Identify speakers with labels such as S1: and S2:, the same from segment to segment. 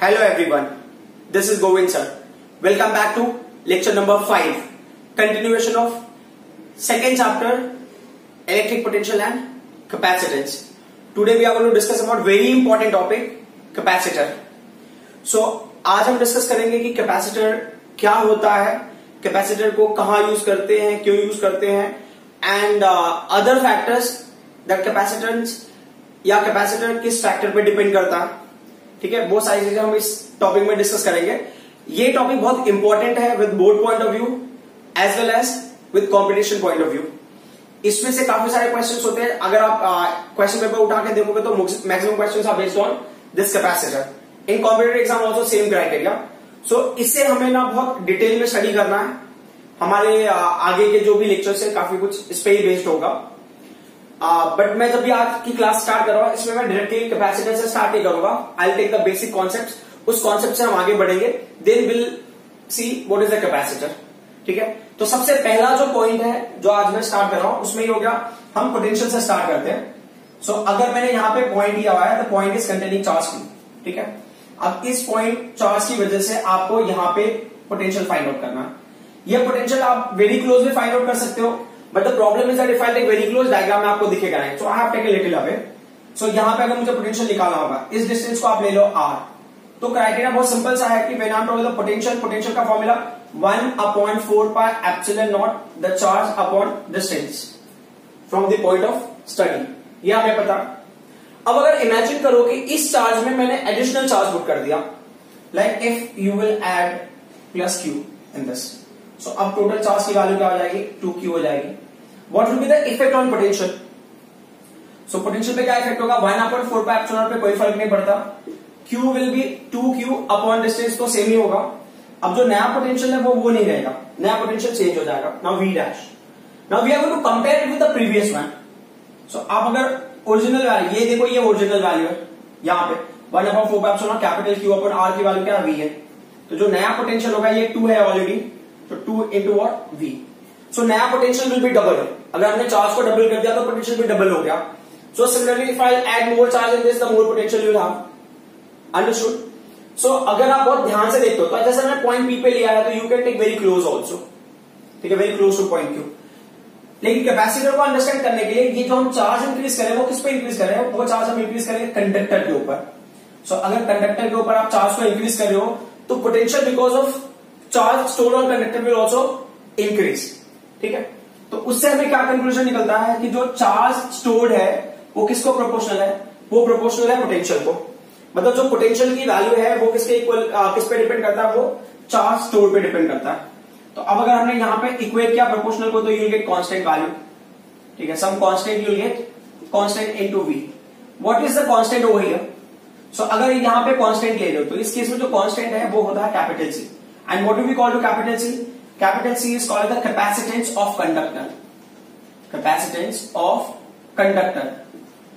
S1: Hello everyone, this is Govind sir. Welcome back to lecture number 5, continuation of second chapter, electric potential and capacitance. Today we are going to discuss about very important topic, capacitor. So आज हम discuss करेंगे कि capacitor क्या होता है, capacitor को कहां use करते हैं, क्यों यूज करते हैं, and other factors that capacitance या कैपेसिटर किस फैक्टर पे डिपेंड करता है. ठीक है, बहुत सारी चीजें हम इस टॉपिक में डिस्कस करेंगे. ये टॉपिक बहुत इंपॉर्टेंट है with board point of view as well as with competition point of view. इसमें से काफी सारे क्वेश्चंस होते हैं. अगर आप क्वेश्चन पेपर उठा के देखोगे तो maximum questions are based on this capacitor. In competitive exam also same criteria. So इससे हमें ना बहुत डिटेल में स्टडी करना है. हमारे आगे के जो भी लेक्चर्स है काफी कुछ इस पे ही बेस्ड होगा. बट मैं जब भी आज की क्लास स्टार्ट कर रहा हूं इसमें मैं डायरेक्टली कैपेसिटर से स्टार्ट नहीं करूंगा. I take the basic concept. उस कॉन्सेप्ट से हम आगे बढ़ेंगे. Then will see what is the capacitor. ठीक है, तो सबसे पहला जो पॉइंट है जो आज मैं स्टार्ट कर रहा हूं उसमें ये हो गया, हम पोटेंशियल से स्टार्ट करते हैं. सो अगर मैंने यहां पे पॉइंट दिया हुआ है, the point is containing charge की. ठीक है, अब इस पॉइंट चार्ज की वजह से आपको यहां पे पोटेंशियल फाइंड आउट करना है. यह पोटेंशियल आप वेरी क्लोज में फाइंड आउट कर सकते हो, but the problem is that if I take very close, diagram में आपको दिखेगा नहीं. So I have taken little away. So यहां पे अगर मुझे पोटेंशियल निकालना होगा, इस डिस्टेंस को आप ले लो r. तो क्राइटेरिया बहुत सिंपल सा है कि when I am talking the potential का formula 1/4 pi epsilon naught the charge upon distance from the point of study. ये हमें पता. अब अगर इमेजिन करो कि इस चार्ज में मैंने एडिशनल चार्ज पुट कर दिया, like if you will add plus q in this. So अब टोटल चार्ज की वैल्यू क्या हो जाएगी, 2q हो जाएगी. What will be the effect on potential? So potential पे क्या इफेक्ट होगा, 1/4 pi epsilon naught पे कोई फर्क नहीं पड़ता. q will be 2q upon distance तो सेम ही होगा. अब जो नया पोटेंशियल है वो नहीं रहेगा, नया पोटेंशियल चेंज हो जाएगा. Now v dash. Now we are going to compare it with the previous one. So आप अगर ओरिजिनल वैल्यू, ये देखो ये ओरिजिनल वैल्यू है, यहां पे 1/4 pi epsilon naught capital Q upon r की वैल्यू क्या v है. तो जो नया पोटेंशियल होगा ये 2 है ऑलरेडी, तो 2 into what v. सो नया पोटेंशियल विल बी डबल. अगर हमने चार्ज को डबल कर दिया तो पोटेंशियल भी डबल हो गया. So similarly if I add more charge in this, the more potential you will have. Understood? So अगर आप बहुत ध्यान से देखते हो तो जैसे मैंने पॉइंट P पे लिया है तो you can take very close also. ठीक है, very close to point Q. लेकिन कैपेसिटर को अंडरस्टैंड करने के लिए ये जो हम चार्ज इंक्रीज करें वो किस पे इंक्रीज करें, वो चार्ज हम इंक्रीज करेंगे कंडक्टर के ऊपर. सो अगर कंडक्टर के ऊपर आप चार्ज को इंक्रीज कर रहे हो तो potential because of charge stored on conductor will also increase. ठीक है, तो उससे हमें क्या कंक्लूजन निकलता है कि जो चार्ज स्टोर्ड है वो किसको प्रोपोर्शनल है, वो प्रोपोर्शनल है पोटेंशियल को. मतलब जो पोटेंशियल की वैल्यू है वो किसके इक्वल, किस पे डिपेंड करता है, वो चार्ज स्टोर पे डिपेंड करता है. तो अब अगर हमने यहां पे इक्वेट किया प्रोपोर्शनल को तो you will get constant value. ठीक है, some constant you will get constant into v. What is the constant over here? So अगर यहां पे कांस्टेंट ले लो तो इस केस में जो कांस्टेंट है वो होता है capital C. And what do we call to capital C? Capital C is called the capacitance of conductor. Capacitance of conductor.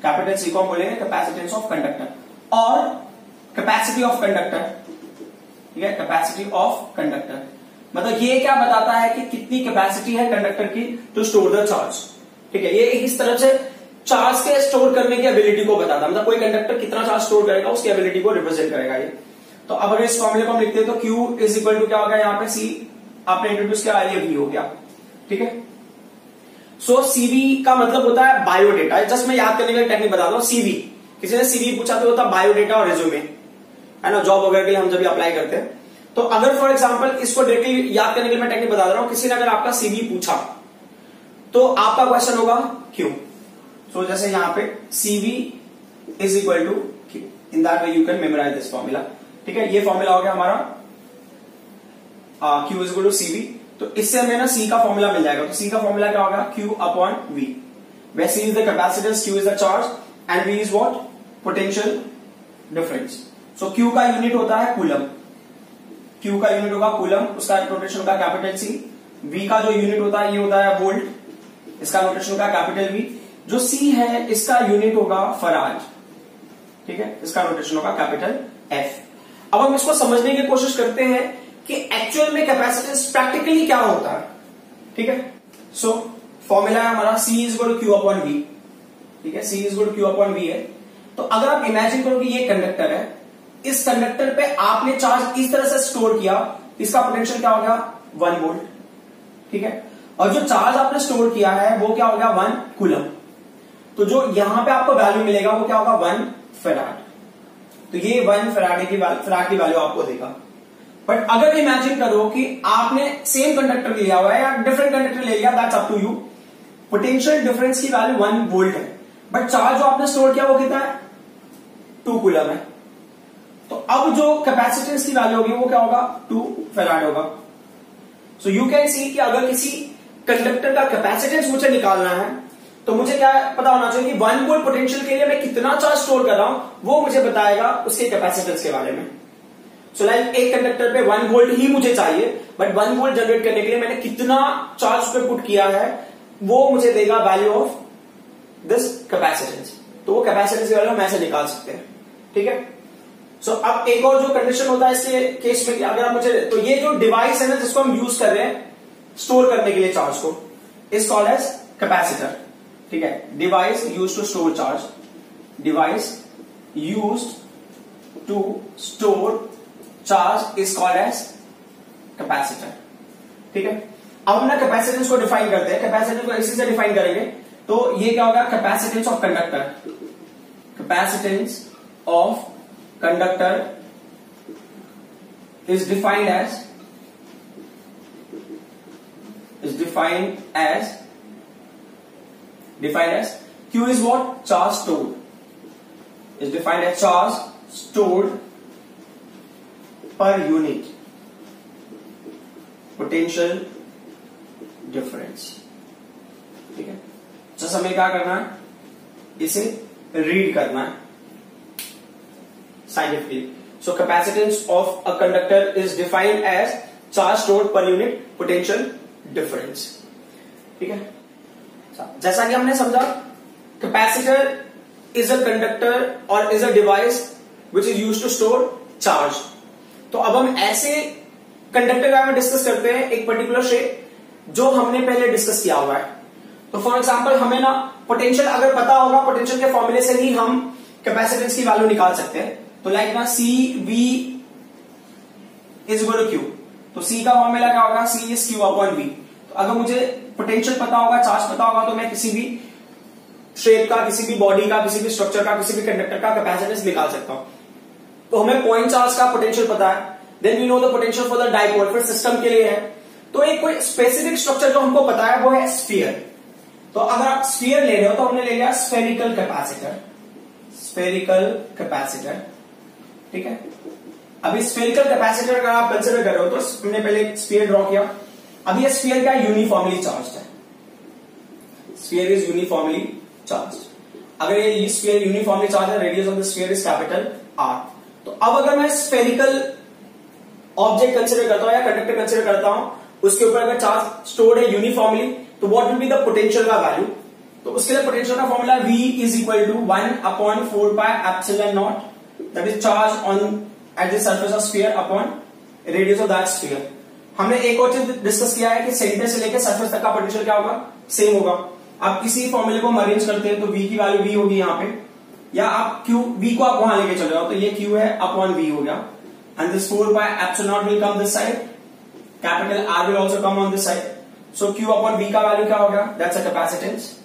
S1: Capital C को हम बोलेंगे capacitance of conductor और capacity of conductor. ठीक है, capacity of conductor मतलब ये क्या बताता है कि कितनी कैपेसिटी है कंडक्टर की टू स्टोर द चार्ज. ठीक है, ये इस तरह से चार्ज के स्टोर करने की एबिलिटी को बताता है. मतलब कोई कंडक्टर कितना चार्ज स्टोर करेगा उसकी एबिलिटी को रिप्रेजेंट करेगा ये. तो अब अगर इस फॉर्मूले को हम लिखते हैं तो Q इज इक्वल टू क्या होगा, यहाँ पे C आपने इंट्रोड्यूस किया, ये V हो गया. ठीक है, सो CV का मतलब होता है बायोडेटा. जस्ट मैं याद करने के लिए टेक्निक बता दूं. CV, किसी ने CV पूछा तो होता है बायोडेटा और रिज्यूमे, है ना, जॉब वगैरह के लिए हम जब अप्लाई करते हैं. तो अगर फॉर एग्जांपल इसको डायरेक्टली याद करने के लिए मैं टेक्निक बता रहा हूं. किसी ने अगर आपका CV पूछा तो आपका क्वेश्चन होगा Q. सो जैसे यहां पे CV is equal to Q. In that way you can memorise this formula. ठीक है, ये फॉर्मूला हो गया हमारा Q is equal to CV. तो इससे हमें ना C का फॉर्मूला मिल जाएगा. तो C का फॉर्मूला क्या होगा, Q upon V, where C is the capacitance, Q is the charge and V is what, potential difference. So Q का यूनिट होता है कूलम. Q का यूनिट होगा कूलम, उसका नोटेशन होगा कैपिटल C. V का जो यूनिट होता है ये होता है वोल्ट, इसका नोटेशन होगा कैपिटल V. जो C है इसका यूनिट होगा फराड. ठीक है, इसका नोटेशन होगा कैपिटल F. अब हम इसको समझने की कोशिश करते हैं कि एक्चुअल में कैपेसिटेंस प्रैक्टिकली क्या होता है. ठीक है, सो फॉर्मूला है हमारा C is equal to Q upon V. ठीक है, C is equal to Q upon V है. तो अगर आप इमेजिन करो कि ये कंडक्टर है इस कंडक्टर पे आपने चार्ज इस तरह से स्टोर किया, इसका पोटेंशियल क्या हो गया 1 वोल्ट, ठीक है। और जो चार्ज आपने स्टोर किया है वो क्या हो गया 1 कूलम। तो जो यहां पे आपको वैल्यू मिलेगा वो क्या होगा 1 फैराड। तो ये 1 फैराड की वैल्यू आपको देगा। बट अगर इमेजिन करो कि आपने सेम कंडक्टर लिया हुआ है या डिफरेंट कंडक्टर ले लिया, that's up to you. Potential difference की वैल्यू 1 वोल्ट है, बट चार्ज जो आपने स्टोर किया वो कितना है 2 कूलम है। तो अब जो कैपेसिटेंस की वैल्यू होगी वो क्या होगा 2 फैराड होगा। सो यू कैन सी कि अगर किसी कंडक्टर का कैपेसिटेंस मुझे निकालना है तो मुझे क्या पता होना चाहिए कि 1 वोल्ट पोटेंशियल के लिए मैं कितना चार्ज स्टोर कर रहा हूं, वो मुझे बताएगा उसके कैपेसिटेंस के बारे में। सो लाइक एक कंडक्टर पे 1 वोल्ट ही मुझे चाहिए, बट 1 वोल्ट जनरेट करने के लिए मैंने कितना चार्ज पे पुट किया है वो मुझे देगा वैल्यू ऑफ दिस कैपेसिटेंस। तो वो कैपेसिटेंस की वैल्यू हम ऐसे निकाल सकते हैं, ठीक है। सो अब एक और जो कंडीशन होता है इसके केस में कि अगर आप मुझे, तो ये जो डिवाइस है ना जिसको हम यूज कर रहे हैं स्टोर करने के लिए चार्ज को, इज कॉल्ड एज कैपेसिटर, ठीक है। Device use to store charge, device use to store charge is called as capacitor, ठीक है। अब हम ना कैपेसिटेंस को डिफाइन करते हैं। कैपेसिटेंस को इसी से डिफाइन करेंगे, तो ये क्या होगा capacitance of conductor. Capacitance of conductor is defined as Q is what? Charge stored. Is defined as charge stored per unit potential difference. ठीक है। तो हमें क्या करना है, इसे रीड करना है scientifically. So capacitance of a conductor is defined as charge stored per unit potential difference. ठीक है। जैसा कि हमने समझा, कैपेसिटर इज अ कंडक्टर और is a device which is used to store charge. तो अब हम ऐसे कंडक्टर के बारे में डिस्कस करते हैं, एक पर्टिकुलर शेप जो हमने पहले डिस्कस किया हुआ है। तो फॉर एग्जांपल हमें ना पोटेंशियल अगर पता होगा, पोटेंशियल के फॉर्मूले से ही हम कैपेसिटेंस की वैल्यू निकाल सकते हैं। तो लाइक ना C V is equal to Q, तो सी का फॉर्मूला क्या होगा, C is Q upon V. तो अगर मुझे पोटेंशियल पता होगा, चार्ज पता होगा, तो मैं किसी भी शेप का, किसी भी बॉडी का, किसी भी स्ट्रक्चर का, किसी भी कंडक्टर का कैपेसिटेंस निकाल सकता हूं। तो हमें पॉइंट चार्ज का पोटेंशियल पता है, then we know the potential for the dipole, फिर सिस्टम के लिए है। तो एक कोई स्पेसिफिक स्ट्रक्चर जो हमको पता है वो है स्फीयर। तो अगर आप स्फीयर ले रहे हो तो हमने ले लिया स्फेरिकल कैपेसिटर, स्फेरिकल कैपेसिटर, ठीक है। अभी स्फेरिकल कैपेसिटर अगर आप कंसिडर कर रहे हो तो हमने पहले स्फीयर ड्रॉ किया। अभी ये स्फीयर क्या यूनिफॉर्मली चार्ज है, स्फीयर इज यूनिफॉर्मली चार्ज। अगर ये स्फीयर यूनिफॉर्मली चार्ज है, radius of the sphere is capital R. तो अब अगर मैं स्फेरिकल ऑब्जेक्ट कंसिडर करता हूं या कंडक्टर कंसिडर करता हूं, उसके ऊपर अगर चार्ज स्टोर्ड है यूनिफॉर्मली, तो what will be the potential का वैल्यू। तो उसके लिए पोटेंशियल का formula V is equal to 1/4πε0, that is charge on at the surface of sphere upon radius of that sphere. हमने एक और चीज डिस्कस किया है कि सेंटर से लेकर सरफेस तक का पोटेंशियल क्या होगा, सेम होगा। आप किसी फॉर्मूले को अरेंज करते हैं तो V की वैल्यू V होगी यहाँ पे, या आप Q V को आप वहां लेके चले जाओ तो ये Q है अपॉन V हो गया, and this 4πε0 will come this side, capital R will also come on this side. So Q upon V का वैल्यू क्या हो गया, दैट्स अ कैपेसिटेंस,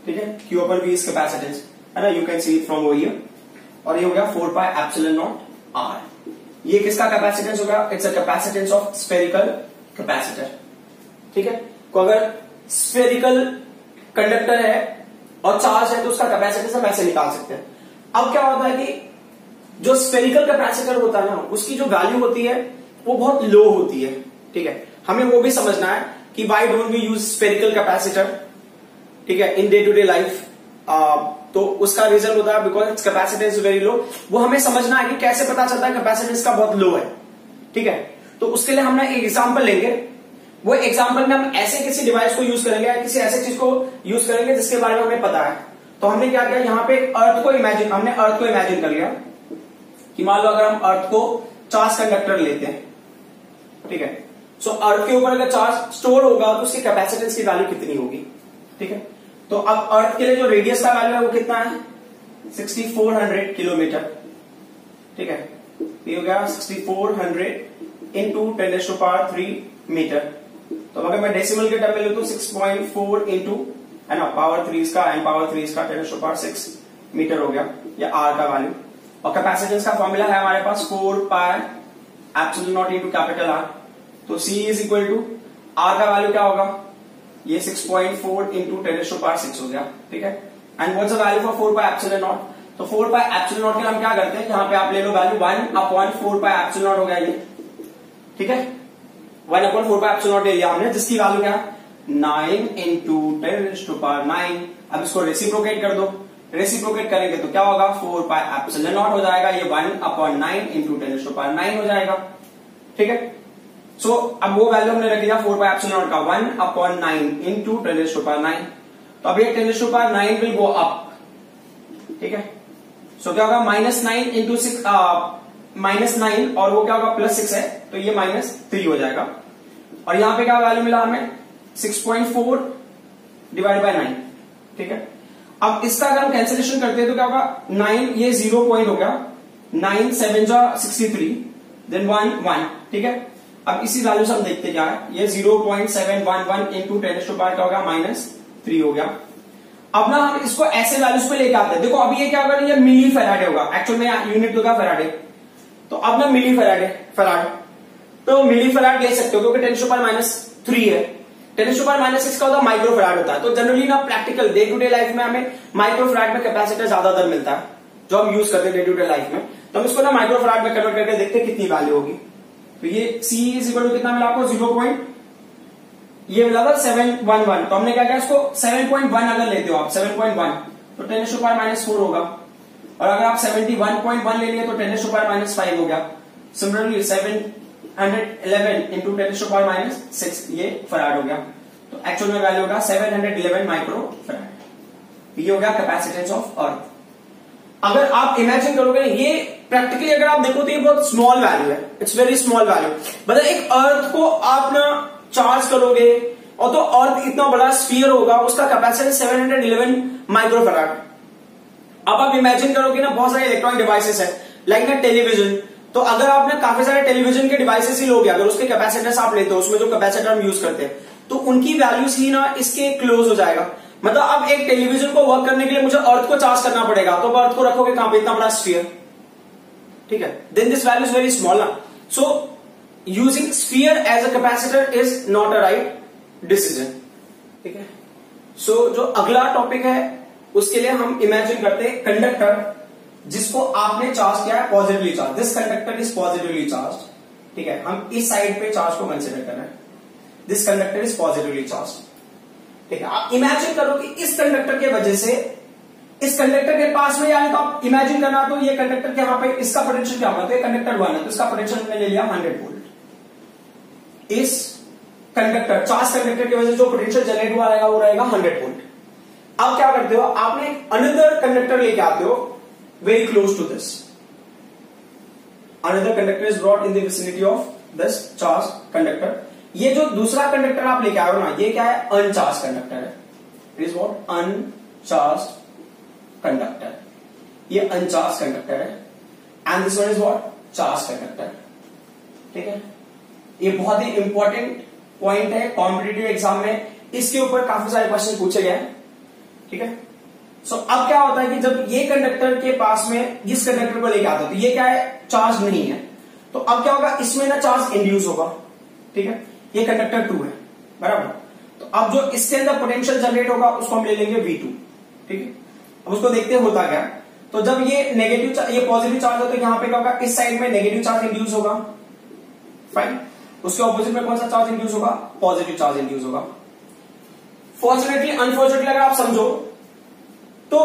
S1: ठीक है। Q upon V is capacitance, है ना, you can see it from over here. और ये हो गया 4πε0 R। ये किसका कैपेसिटेंस होगा, it's a capacitance of spherical capacitor, ठीक है। तो अगर स्फेरिकल कंडक्टर है और चार्ज है तो उसका कैपेसिटेंस हम ऐसे निकाल सकते हैं। अब क्या होता है कि जो स्फेरिकल कैपेसिटर होता है ना, उसकी जो वैल्यू होती है वो बहुत लो होती है, ठीक है। हमें वो भी समझना है कि why don't we use spherical capacitor, ठीक है, in day to day life. तो उसका रीजन होता है because it's capacitance very low. वो हमें समझना है कि कैसे पता चलता है कैपेसिटेंस का बहुत लो है, ठीक है। तो उसके लिए हम ना एक एग्जाम्पल लेंगे। वो एग्जाम्पल में हम ऐसे किसी डिवाइस को यूज करेंगे या किसी ऐसे चीज को यूज करेंगे जिसके बारे में हमें पता है। तो हमने क्या किया, यहाँ पे अर्थ को इमेजिन कर लिया कि मान लो अगर हम अर्थ को चार्ज कंडक्टर लेते हैं, ठीक है। सो अर्थ के ऊपर अगर चार्ज स्टोर होगा तो उसकी कैपेसिटेंस की वैल्यू कितनी होगी, ठीक है। तो अब अर्थ के लिए जो रेडियस का वैल्यू है वो कितना है, 6400 किलोमीटर, ठीक है। ये हो गया 6400 इंटू 10⁻³ मीटर। तो अगर मैं डेसिमल के टर्म में लूँ तो 6.4 इंटू है ना पावर 3 इसका एंड पावर 3 इसका 10⁻6 मीटर हो गया, या आर का वैल्यू। और कैपेसिटेंस का फॉर्मूला है हमारे पास 4 पाई epsilon not into capital R. तो सी इज इक्वल टू आर का वैल्यू क्या होगा, ये 6.4 इंटू 10⁻6 हो गया, ठीक है। And what's the value for 4 pi epsilon naught, तो 4 पाई एप्सिलॉन नॉट के लिए हम क्या करते हैं, यहाँ पे आप ले low value 1/4 pi epsilon not हो गया ये, ठीक है। 1/4 पाई एप्सिलॉन नॉट ले लिया हमने, जिसकी वैल्यू क्या 9 इंटू 10⁻9। अब इसको रेसिप्रोकेट कर दो, रेसिप्रोकेट करेंगे तो क्या होगा 4 पाई एप्सिलॉन नॉट हो जाएगा, ये 1/9 इंटू 10⁻9 हो जाएगा, ठीक है। सो अब वो वैल्यू हमने रख दिया 4 पाई एप्सिलॉन नॉट का 1/9 इंटू 10⁻9। तो अब ये 10⁻9 विल गो अप, ठीक है। सो क्या होगा -9 इंटू 6 -9 और वो क्या होगा +6 है, तो ये -3 हो जाएगा। और यहां पे क्या वैल्यू मिला हमें 6.4 डिवाइड बाय 9, ठीक है। अब इसका अगर हम कैंसिलेशन करते हैं तो क्या होगा 9 ये 0 पॉइंट हो गया, 9 7 जा 63 देन 1 ठीक है। अब इसी वैल्यू से हम देखते क्या है, ये 0.711 इंटू 10⁻क्या होगा -3 हो गया। अब ना हम इसको ऐसे वैल्यूज पे लेके आते हैं, देखो अभी ये क्या होगा, ये मिली फैराडे होगा, एक्चुअल में यूनिट होगा फैराडे, तो अब ना मिली फैराड तो मिली फैराड ले सकते हो क्योंकि 10⁻³ है। 10⁻6 का होता माइक्रो फैराड होता है। तो जनरली ना practical day to day life में हमें माइक्रो फैराड में कैपेसिटर ज्यादातर मिलता है जो हम यूज करते हैं डे टू डे लाइफ में। तो हम इसको ना माइक्रो फैराड में कन्वर्ट करके देखते हैं कितनी वैल्यू होगी। तो ये C इज इक्वल टू कितना मिला आपको 0. ये मिला था 711, तो हमने क्या किया इसको 7.1 अगर लेते हो आप 7.1 तो 10⁻⁻4 होगा, और अगर आप 71.1 ले लिए तो 10⁻⁻5 हो गया। सिमिलरली 711 इंटू 10⁻6 ये फैराड हो गया, तो एक्चुअल में वैल्यू होगा 711 माइक्रो फैराड। ये हो गया कैपेसिटेंस ऑफ अर्थ। अगर आप इमेजिन करोगे ये प्रैक्टिकली अगर आप देखो तो ये बहुत स्मॉल वैल्यू है, इट्स वेरी स्मॉल वैल्यू। मतलब एक अर्थ को आप ना चार्ज करोगे और तो अर्थ इतना बड़ा स्फीयर होगा, उसका कैपेसिटेंस 711 माइक्रो फैराड। अब आप इमेजिन करोगे ना बहुत सारे इलेक्ट्रॉनिक डिवाइसेस है लाइक ना टेलीविजन, तो अगर आपने काफी सारे टेलीविजन के डिवाइसेस ही लोगे, अगर उसके कैपेसिटेंस आप लेते हो, उसमें जो कैपेसिटर हम यूज करते हैं, तो उनकी वैल्यूज ही ना इसके क्लोज हो जाएगा। मतलब अब एक टेलीविजन को वर्क करने के लिए मुझे अर्थ को चार्ज करना पड़ेगा, तो अर्थ को रखोगे कहां पे, इतना बड़ा स्फीयर, ठीक है। Then this value is very small ना, so using sphere as a capacitor is not a right decision, ठीक है। सो जो अगला टॉपिक है उसके लिए हम इमेजिन करते हैं कंडक्टर जिसको आपने चार्ज किया है positively charge, this conductor is positively charge, ठीक है। हम इस साइड पे चार्ज को कंसिडर कर रहे हैं, this conductor is positively charge, ठीक है। आप इमेजिन करो कि इस कंडक्टर के वजह से इस कंडक्टर के पास में यानी तो आप इमेजिन करना, तो ये कंडक्टर के यहां पे इसका पोटेंशियल क्या होगा, तो ये कंडक्टर 1 है तो इसका पोटेंशियल मैंने ले लिया 100 वोल्ट। इस कंडक्टर चार्ज कंडक्टर की वजह से जो पोटेंशियल जनरेट हुआ रहेगा वो रहेगा 100 वोल्ट। अब क्या करते हो, आपने अनदर कंडक्टर लेके आते हो very close to this, another conductor is brought in the vicinity of this charge conductor. ये जो दूसरा कंडक्टर आप लेके आए हो ना, ये क्या है, अनचार्ज कंडक्टर है, इट इज व्हाट अनचार्ज कंडक्टर, ये अनचार्ज कंडक्टर है, and this one is what charge conductor, ठीक है। ये बहुत ही इंपॉर्टेंट पॉइंट है कॉम्पिटिटिव एग्जाम में, इसके ऊपर काफी सारे क्वेश्चन पूछे गए हैं, ठीक है। सो अब क्या होता है कि जब ये कंडक्टर के पास में इस कंडक्टर को लेके आते हैं तो ये क्या है, चार्ज नहीं है, तो अब क्या होगा, इसमें ना चार्ज इंड्यूस होगा, ठीक है। ये कंडक्टर 2 है बराबर, तो अब जो इसके अंदर पोटेंशियल जनरेट होगा उसको हम ले लेंगे V2, ठीक है। अब उसको देखते हैं होता क्या, तो जब ये नेगेटिव ये पॉजिटिव चार्ज होता है, यहां पे क्या होगा, इस साइड में नेगेटिव चार्ज इंड्यूस होगा, फाइन। उसके ऑपोजिट में कौन सा चार्ज इंड्यूस होगा, पॉजिटिव चार्ज इंड्यूस होगा। फॉर्चुनेटली अनफॉर्चुनेटली अगर आप समझो तो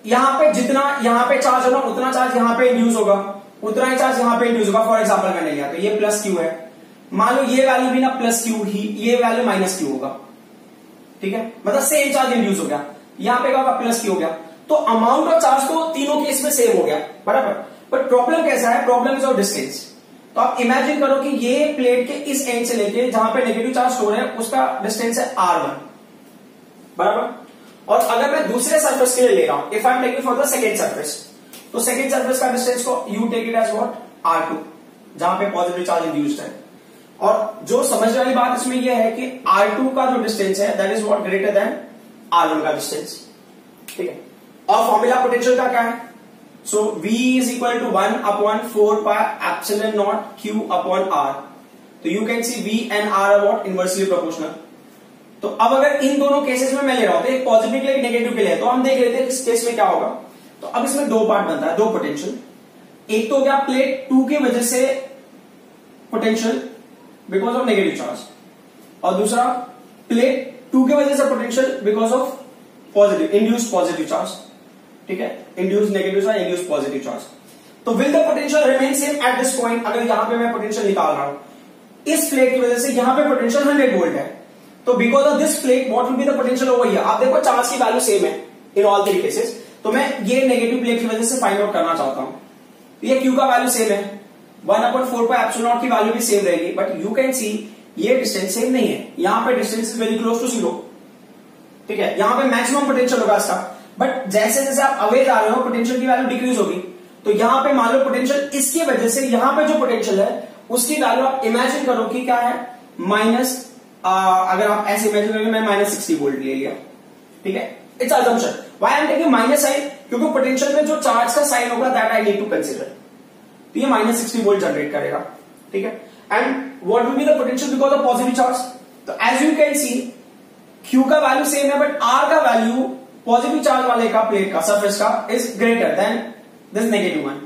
S1: यहां पे जितना यहां पे चार्ज होगा उतना चार्ज यहां पे इंड्यूस होगा, उतना ही चार्ज यहां पे इंड्यूस होगा। फॉर एग्जांपल मैंने लिया तो ये +Q है, मान लो ये वैल्यू भी ना +Q ही, ये वैल्यू -Q होगा, ठीक है। मतलब सेम चार्ज इंड्यूस हो गया, यहां पे क्या होगा, +Q हो गया, तो अमाउंट ऑफ चार्ज तो तीनों केस में सेम हो गया बराबर। बट प्रॉब्लम कैसा है, प्रॉब्लम इज ऑफ डिस्टेंस। तो आप इमेजिन करो कि ये प्लेट के इस एंड से लेके जहां पे नेगेटिव चार्ज स्टोर है उसका डिस्टेंस है R1 बराबर। और अगर मैं दूसरे सरफेस के लिए ले रहा हूं, if I am taking for the second surface, तो सेकेंड सरफेस का डिस्टेंस को you take it as what R2 जहां पे पॉजिटिव चार्ज इंड्यूस्ड है। और जो समझने वाली बात इसमें यह है कि R2 का जो डिस्टेंस है that is what greater than R1 का डिस्टेंस, ठीक है। और फॉर्मूला पोटेंशियल का क्या है? So V is equal to 1/4 pi epsilon naught Q upon R। तो you can see V and R are what inversely proportional. तो अब अगर इन दोनों केसेस में मैं ले रहा हूं, तो एक पॉजिटिव के लिए एक नेगेटिव के लिए, तो हम देख लेते हैं इस केस में क्या होगा। तो अब इसमें दो पार्ट बनता है, दो पोटेंशियल। एक तो हो गया प्लेट 2 की वजह से potential because of negative charge, और दूसरा प्लेट 2 की वजह से potential because of positive induced positive charge, ठीक है। Induced negative charge, induced positive charge. तो will the potential remain same at this point? अगर यहां पे मैं पोटेंशियल निकाल रहा हूं इस प्लेट की वजह से, यहां पे पोटेंशियल 100 वोल्ट है, तो because of this plate what will be the potential over here? आप देखो चार्ज की वैल्यू सेम है इन ऑल थ्री केसेस, तो मैं ये नेगेटिव प्लेट की वजह से फाइंड आउट करना चाहता हूं। ये Q का वैल्यू सेम है, 1/4 पाई एप्सिलॉन नॉट की वैल्यू भी सेम रहेगी, बट यू कैन सी ये डिस्टेंस सेम नहीं है। यहां पे distance is very close to 0, ठीक है। यहां पे मैक्सिमम पोटेंशियल होगा इसका, बट जैसे जैसे आप अवे जा रहे हो पोटेंशियल की वैल्यू डिक्रीज होगी। तो यहां पे मान लो पोटेंशियल इसकी वजह से यहां पे जो पोटेंशियल है उसकी वैल्यू आप इमेजिन करो कि क्या है, माइनस, अगर आप ऐसे इमेजिन करोगे, मैं -60 वोल्ट ले लिया, ठीक है। It's assumption. Why I am taking minus sign? क्योंकि पोटेंशियल में जो चार्ज का साइन होगा that I need to consider. तो ये -60 वोल्ट जनरेट करेगा, ठीक है। And what will be the potential because of positive charge? तो as you can see Q का वैल्यू सेम है, बट R का वैल्यू पॉजिटिव चार्ज वाले का प्लेट का सरफेस का is greater than this negative one.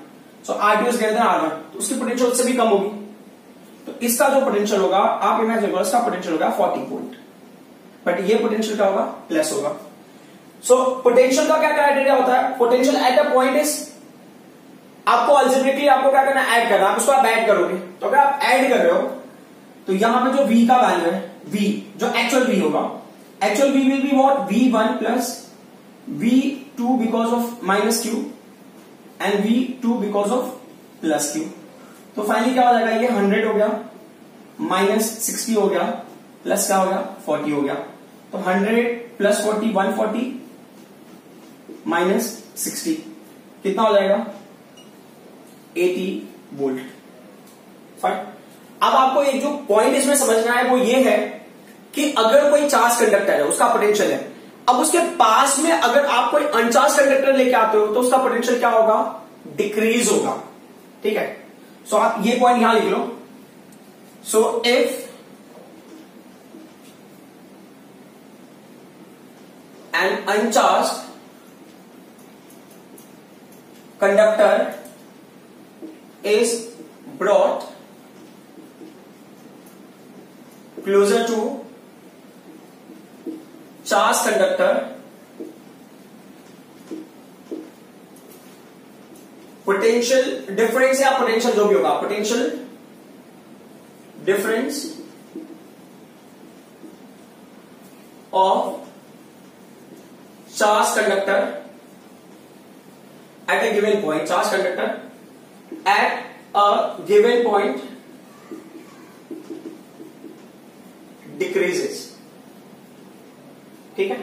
S1: So R2 is greater then R1, तो उसकी पोटेंशियल उससे भी कम होगी। तो इसका जो पोटेंशियल होगा, आप इमेजिन करो, इसका पोटेंशियल होगा 40 वोल्ट, बट ये पोटेंशियल क्या होगा, प्लस होगा। सो पोटेंशियल का क्या क्राइटेरिया होता है? Potential at a point is, आपको अल्जेब्रिकली आपको क्या करना है, ऐड करना। आप उसको आप ऐड करोगे, तो अगर आप ऐड कर रहे हो तो यहां पे जो V का वैल्यू है, V जो एक्चुअल V होगा, actual V will be what, V1 plus V2 because of -Q and V2 because of +Q। तो फाइनली क्या हो जाएगा, ये 100 हो गया, -60 हो गया, प्लस क्या हो गया, 40 हो गया। तो 100 + 40 140 -60 कितना हो जाएगा, 80 वोल्ट। फाइन। अब आपको एक जो पॉइंट इसमें समझना है वो ये है कि अगर कोई चार्ज कंडक्टर है, उसका पोटेंशियल है, अब उसके पास में अगर आप कोई अनचार्ज कंडक्टर लेके आते हो तो उसका पोटेंशियल क्या होगा, डिक्रीज होगा, ठीक है। सो आप ये पॉइंट यहां लिख लो। So if an uncharged conductor is brought closer to charged conductor, potential difference या potential जो भी होगा, potential difference of charged conductor at a given point, charged conductor at a given point decreases, ठीक है।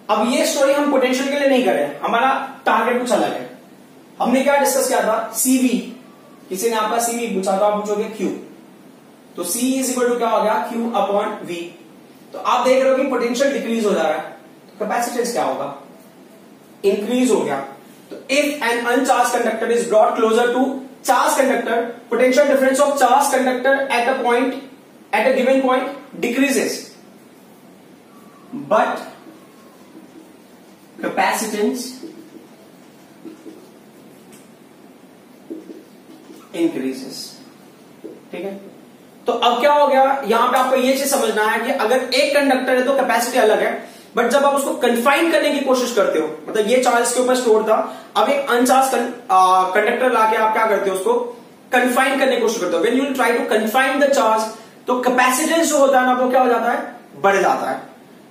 S1: अब ये स्टोरी हम potential के लिए नहीं कर रहे हैं, हमारा टारगेट कुछ अलग है। हमने क्या डिस्कस किया था, CV, किसी ने आपका CV पूछा तो आप पूछोगे Q, तो C इज इक्वल टू क्या हो गया, Q अपॉन V। तो आप देख रहे हो कि पोटेंशियल डिक्रीज हो जा रहा है, तो कैपेसिटेंस क्या होगा, इंक्रीज हो गया। So if an uncharged conductor is brought closer to charged conductor, potential difference of charged conductor at a given point decreases, but capacitance increases, ठीक है। तो अब क्या हो गया, यहां पे आपको ये चीज समझना है कि अगर एक कंडक्टर है तो कैपेसिटी अलग है, बट जब आप उसको कन्फाइन करने की कोशिश करते हो, मतलब ये चार्ज के ऊपर स्टोर था, अब एक अनचार्ज कंडक्टर लाके आप क्या करते हो, उसको कन्फाइन करने की कोशिश करते हो। When you try to confine the charge, तो कैपेसिटेंस जो होता है ना वो क्या हो जाता है, बढ़ जाता है।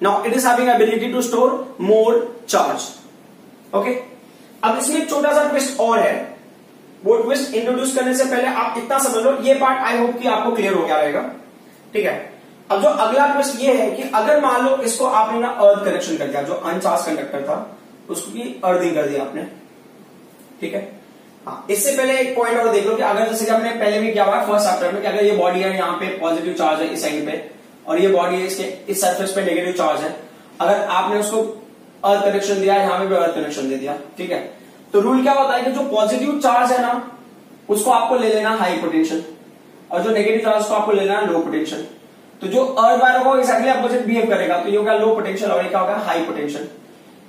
S1: Now it is having ability to store more charge, okay. अब इसमें एक छोटा सा ट्विस्ट और है, वो ट्विस्ट इंट्रोड्यूस करने से पहले आप इतना समझ लो, ये पार्ट आई होप कि आपको क्लियर हो गया रहेगा, ठीक है। अब जो अगला ट्विस्ट ये है कि अगर मान लो इसको आपने ना अर्थ कनेक्शन कर दिया, जो अनचार्ज कंडक्टर था उसकी अर्थिंग कर दिया आपने, ठीक है। हाँ, इससे पहले एक पॉइंट और देख लो कि अगर जैसे कि हमने पहले भी किया हुआ फर्स्ट चैप्टर में कि अगर ये बॉडी है, यहाँ पे पॉजिटिव चार्ज है इस साइड पे, और ये बॉडी है इसके इस सरफेस पे नेगेटिव चार्ज है, अगर आपने उसको अर्थ कनेक्शन दिया, यहाँ पे भी अर्थ कनेक्शन दे दिया, ठीक है, तो रूल क्या होता है कि जो पॉजिटिव चार्ज है ना उसको आपको ले लेना हाई पोटेंशियल, और जो नेगेटिव चार्ज को आपको ले लेना लो पोटेंशियल। तो जो अर्थ वाला होगा एक्जैक्टली अपोजिट बिहेव करेगा, तो ये होगा लो पोटेंशियल और ये क्या होगा हाई पोटेंशियल।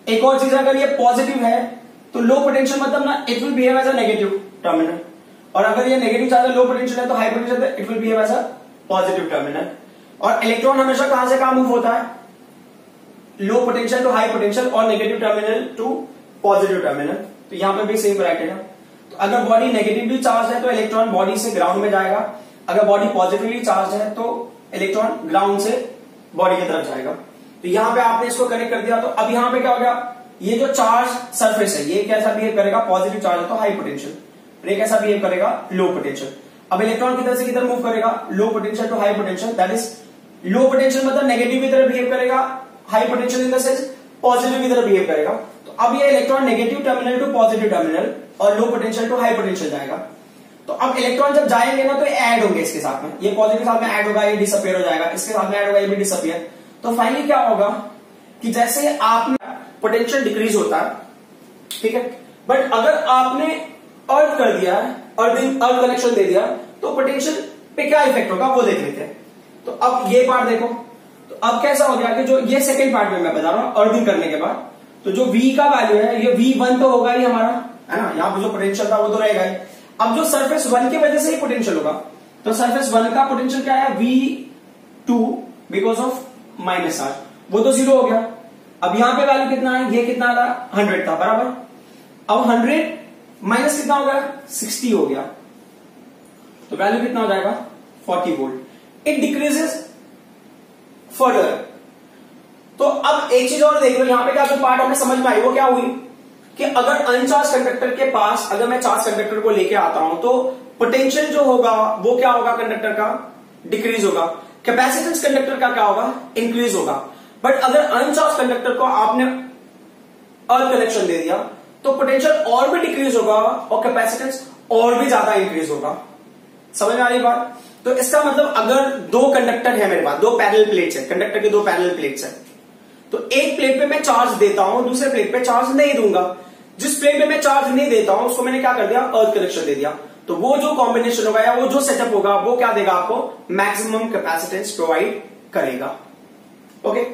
S1: एक और चीज, अगर ये पॉजिटिव है तो लो पोटेंशियल मतलब ना it will behave as a negative terminal, और अगर ये नेगेटिव चार्ज है लो पोटेंशियल है तो high potential it will behave as a positive terminal. और इलेक्ट्रॉन हमेशा कहां से कहां मूव होता है, low potential to high potential और negative terminal to positive terminal. तो यहां पे भी सेम ब्रैकेट है। तो अगर बॉडी नेगेटिवली चार्ज है तो इलेक्ट्रॉन बॉडी से ग्राउंड में जाएगा, अगर बॉडी पॉजिटिवली चार्ज है तो इलेक्ट्रॉन ग्राउंड से बॉडी की तरफ जाएगा। तो यहां पे आपने इसको कनेक्ट कर दिया, तो अब यहां पे क्या हो गया, ये जो चार्ज सरफेस है ये कैसा बिहेव करेगा, पॉजिटिव चार्ज है तो हाई पोटेंशियल, ये कैसा बिहेव करेगा लो पोटेंशियल। अब इलेक्ट्रॉन किधर से किधर मूव करेगा, low potential to high potential, that is low potential मतलब नेगेटिव की तरह बिहेव करेगा, high potential in the sense positive की तरह बिहेव करेगा। तो अब ये electron negative terminal to positive terminal और low potential to high potential जाएगा। तो अब इलेक्ट्रॉन जब जाएंगे ना तो ऐड होंगे इसके साथ में, ये पॉजिटिव साथ में ऐड होगा, ये डिसअपियर हो जाएगा, इसके साथ में ऐड होगा, ये भी डिसअपियर। तो फाइनली क्या होगा कि जैसे आपने पोटेंशियल डिक्रीज होता है, ठीक है, बट अगर आपने अर्थ कर दिया, अर्थ कनेक्शन दे दिया, तो पोटेंशियल पे क्या इफेक्ट होगा वो देख लेते हैं। तो अब ये पार्ट देखो, तो अब कैसा हो गया कि जो ये सेकंड पार्ट में मैं बता रहा हूं अर्थिंग करने के बाद, तो जो V का वैल्यू है ये V1 तो होगा ही हमारा, है ना, यहां पे जो पोटेंशियल था वो तो रहेगा ही। अब जो सरफेस 1 की वजह से ही पोटेंशियल होगा, तो सरफेस 1 का पोटेंशियल क्या है, V2 because of minus charge, वो तो 0 हो गया। अब यहां पे वैल्यू कितना है, ये कितना था 100 था बराबर, अब 100 माइनस कितना हो गया 60 हो गया, तो वैल्यू कितना हो जाएगा 40 वोल्ट। It decreases further. तो अब एक चीज और देख लो, यहां पे क्या जो पार्ट हमें समझ में आई वो क्या हुई कि अगर अनचार्ज कंडक्टर के पास अगर मैं चार्ज कंडक्टर को लेके आता हूं तो पोटेंशियल जो होगा वो क्या होगा, कंडक्टर का डिक्रीज होगा, कैपेसिटेंस कंडक्टर का क्या होगा, इंक्रीज होगा। बट अगर अनचार्ज कंडक्टर को आपने अर्थ कनेक्शन दे दिया तो पोटेंशियल और भी डिक्रीज होगा और कैपेसिटेंस और भी ज्यादा इंक्रीज होगा। समझ में आ रही बात? तो इसका मतलब अगर दो कंडक्टर है मेरे पास, दो पैरेलल प्लेट्स है, कंडक्टर के दो पैरेलल प्लेट्स है, तो एक प्लेट पे मैं चार्ज देता हूं, दूसरे प्लेट पे चार्ज नहीं दूंगा। जिस प्लेट पे मैं चार्ज नहीं देता हूं उसको मैंने क्या कर दिया, अर्थ कनेक्शन दे दिया। तो वो जो कॉम्बिनेशन होगा या वो जो सेटअप होगा वो क्या देगा, आपको मैक्सिमम कैपेसिटेंस प्रोवाइड करेगा। ओके,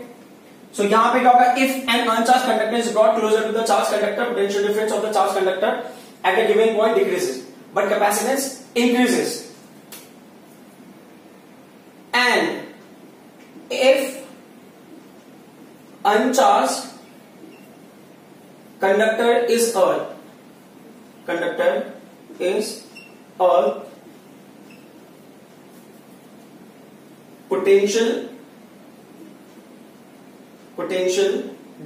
S1: सो यहां पे क्या होगा, if an uncharged conductor is brought closer to the charge conductor, potential difference of the charge conductor at a given point decreases but capacitance increases. And if uncharged conductor is earth, potential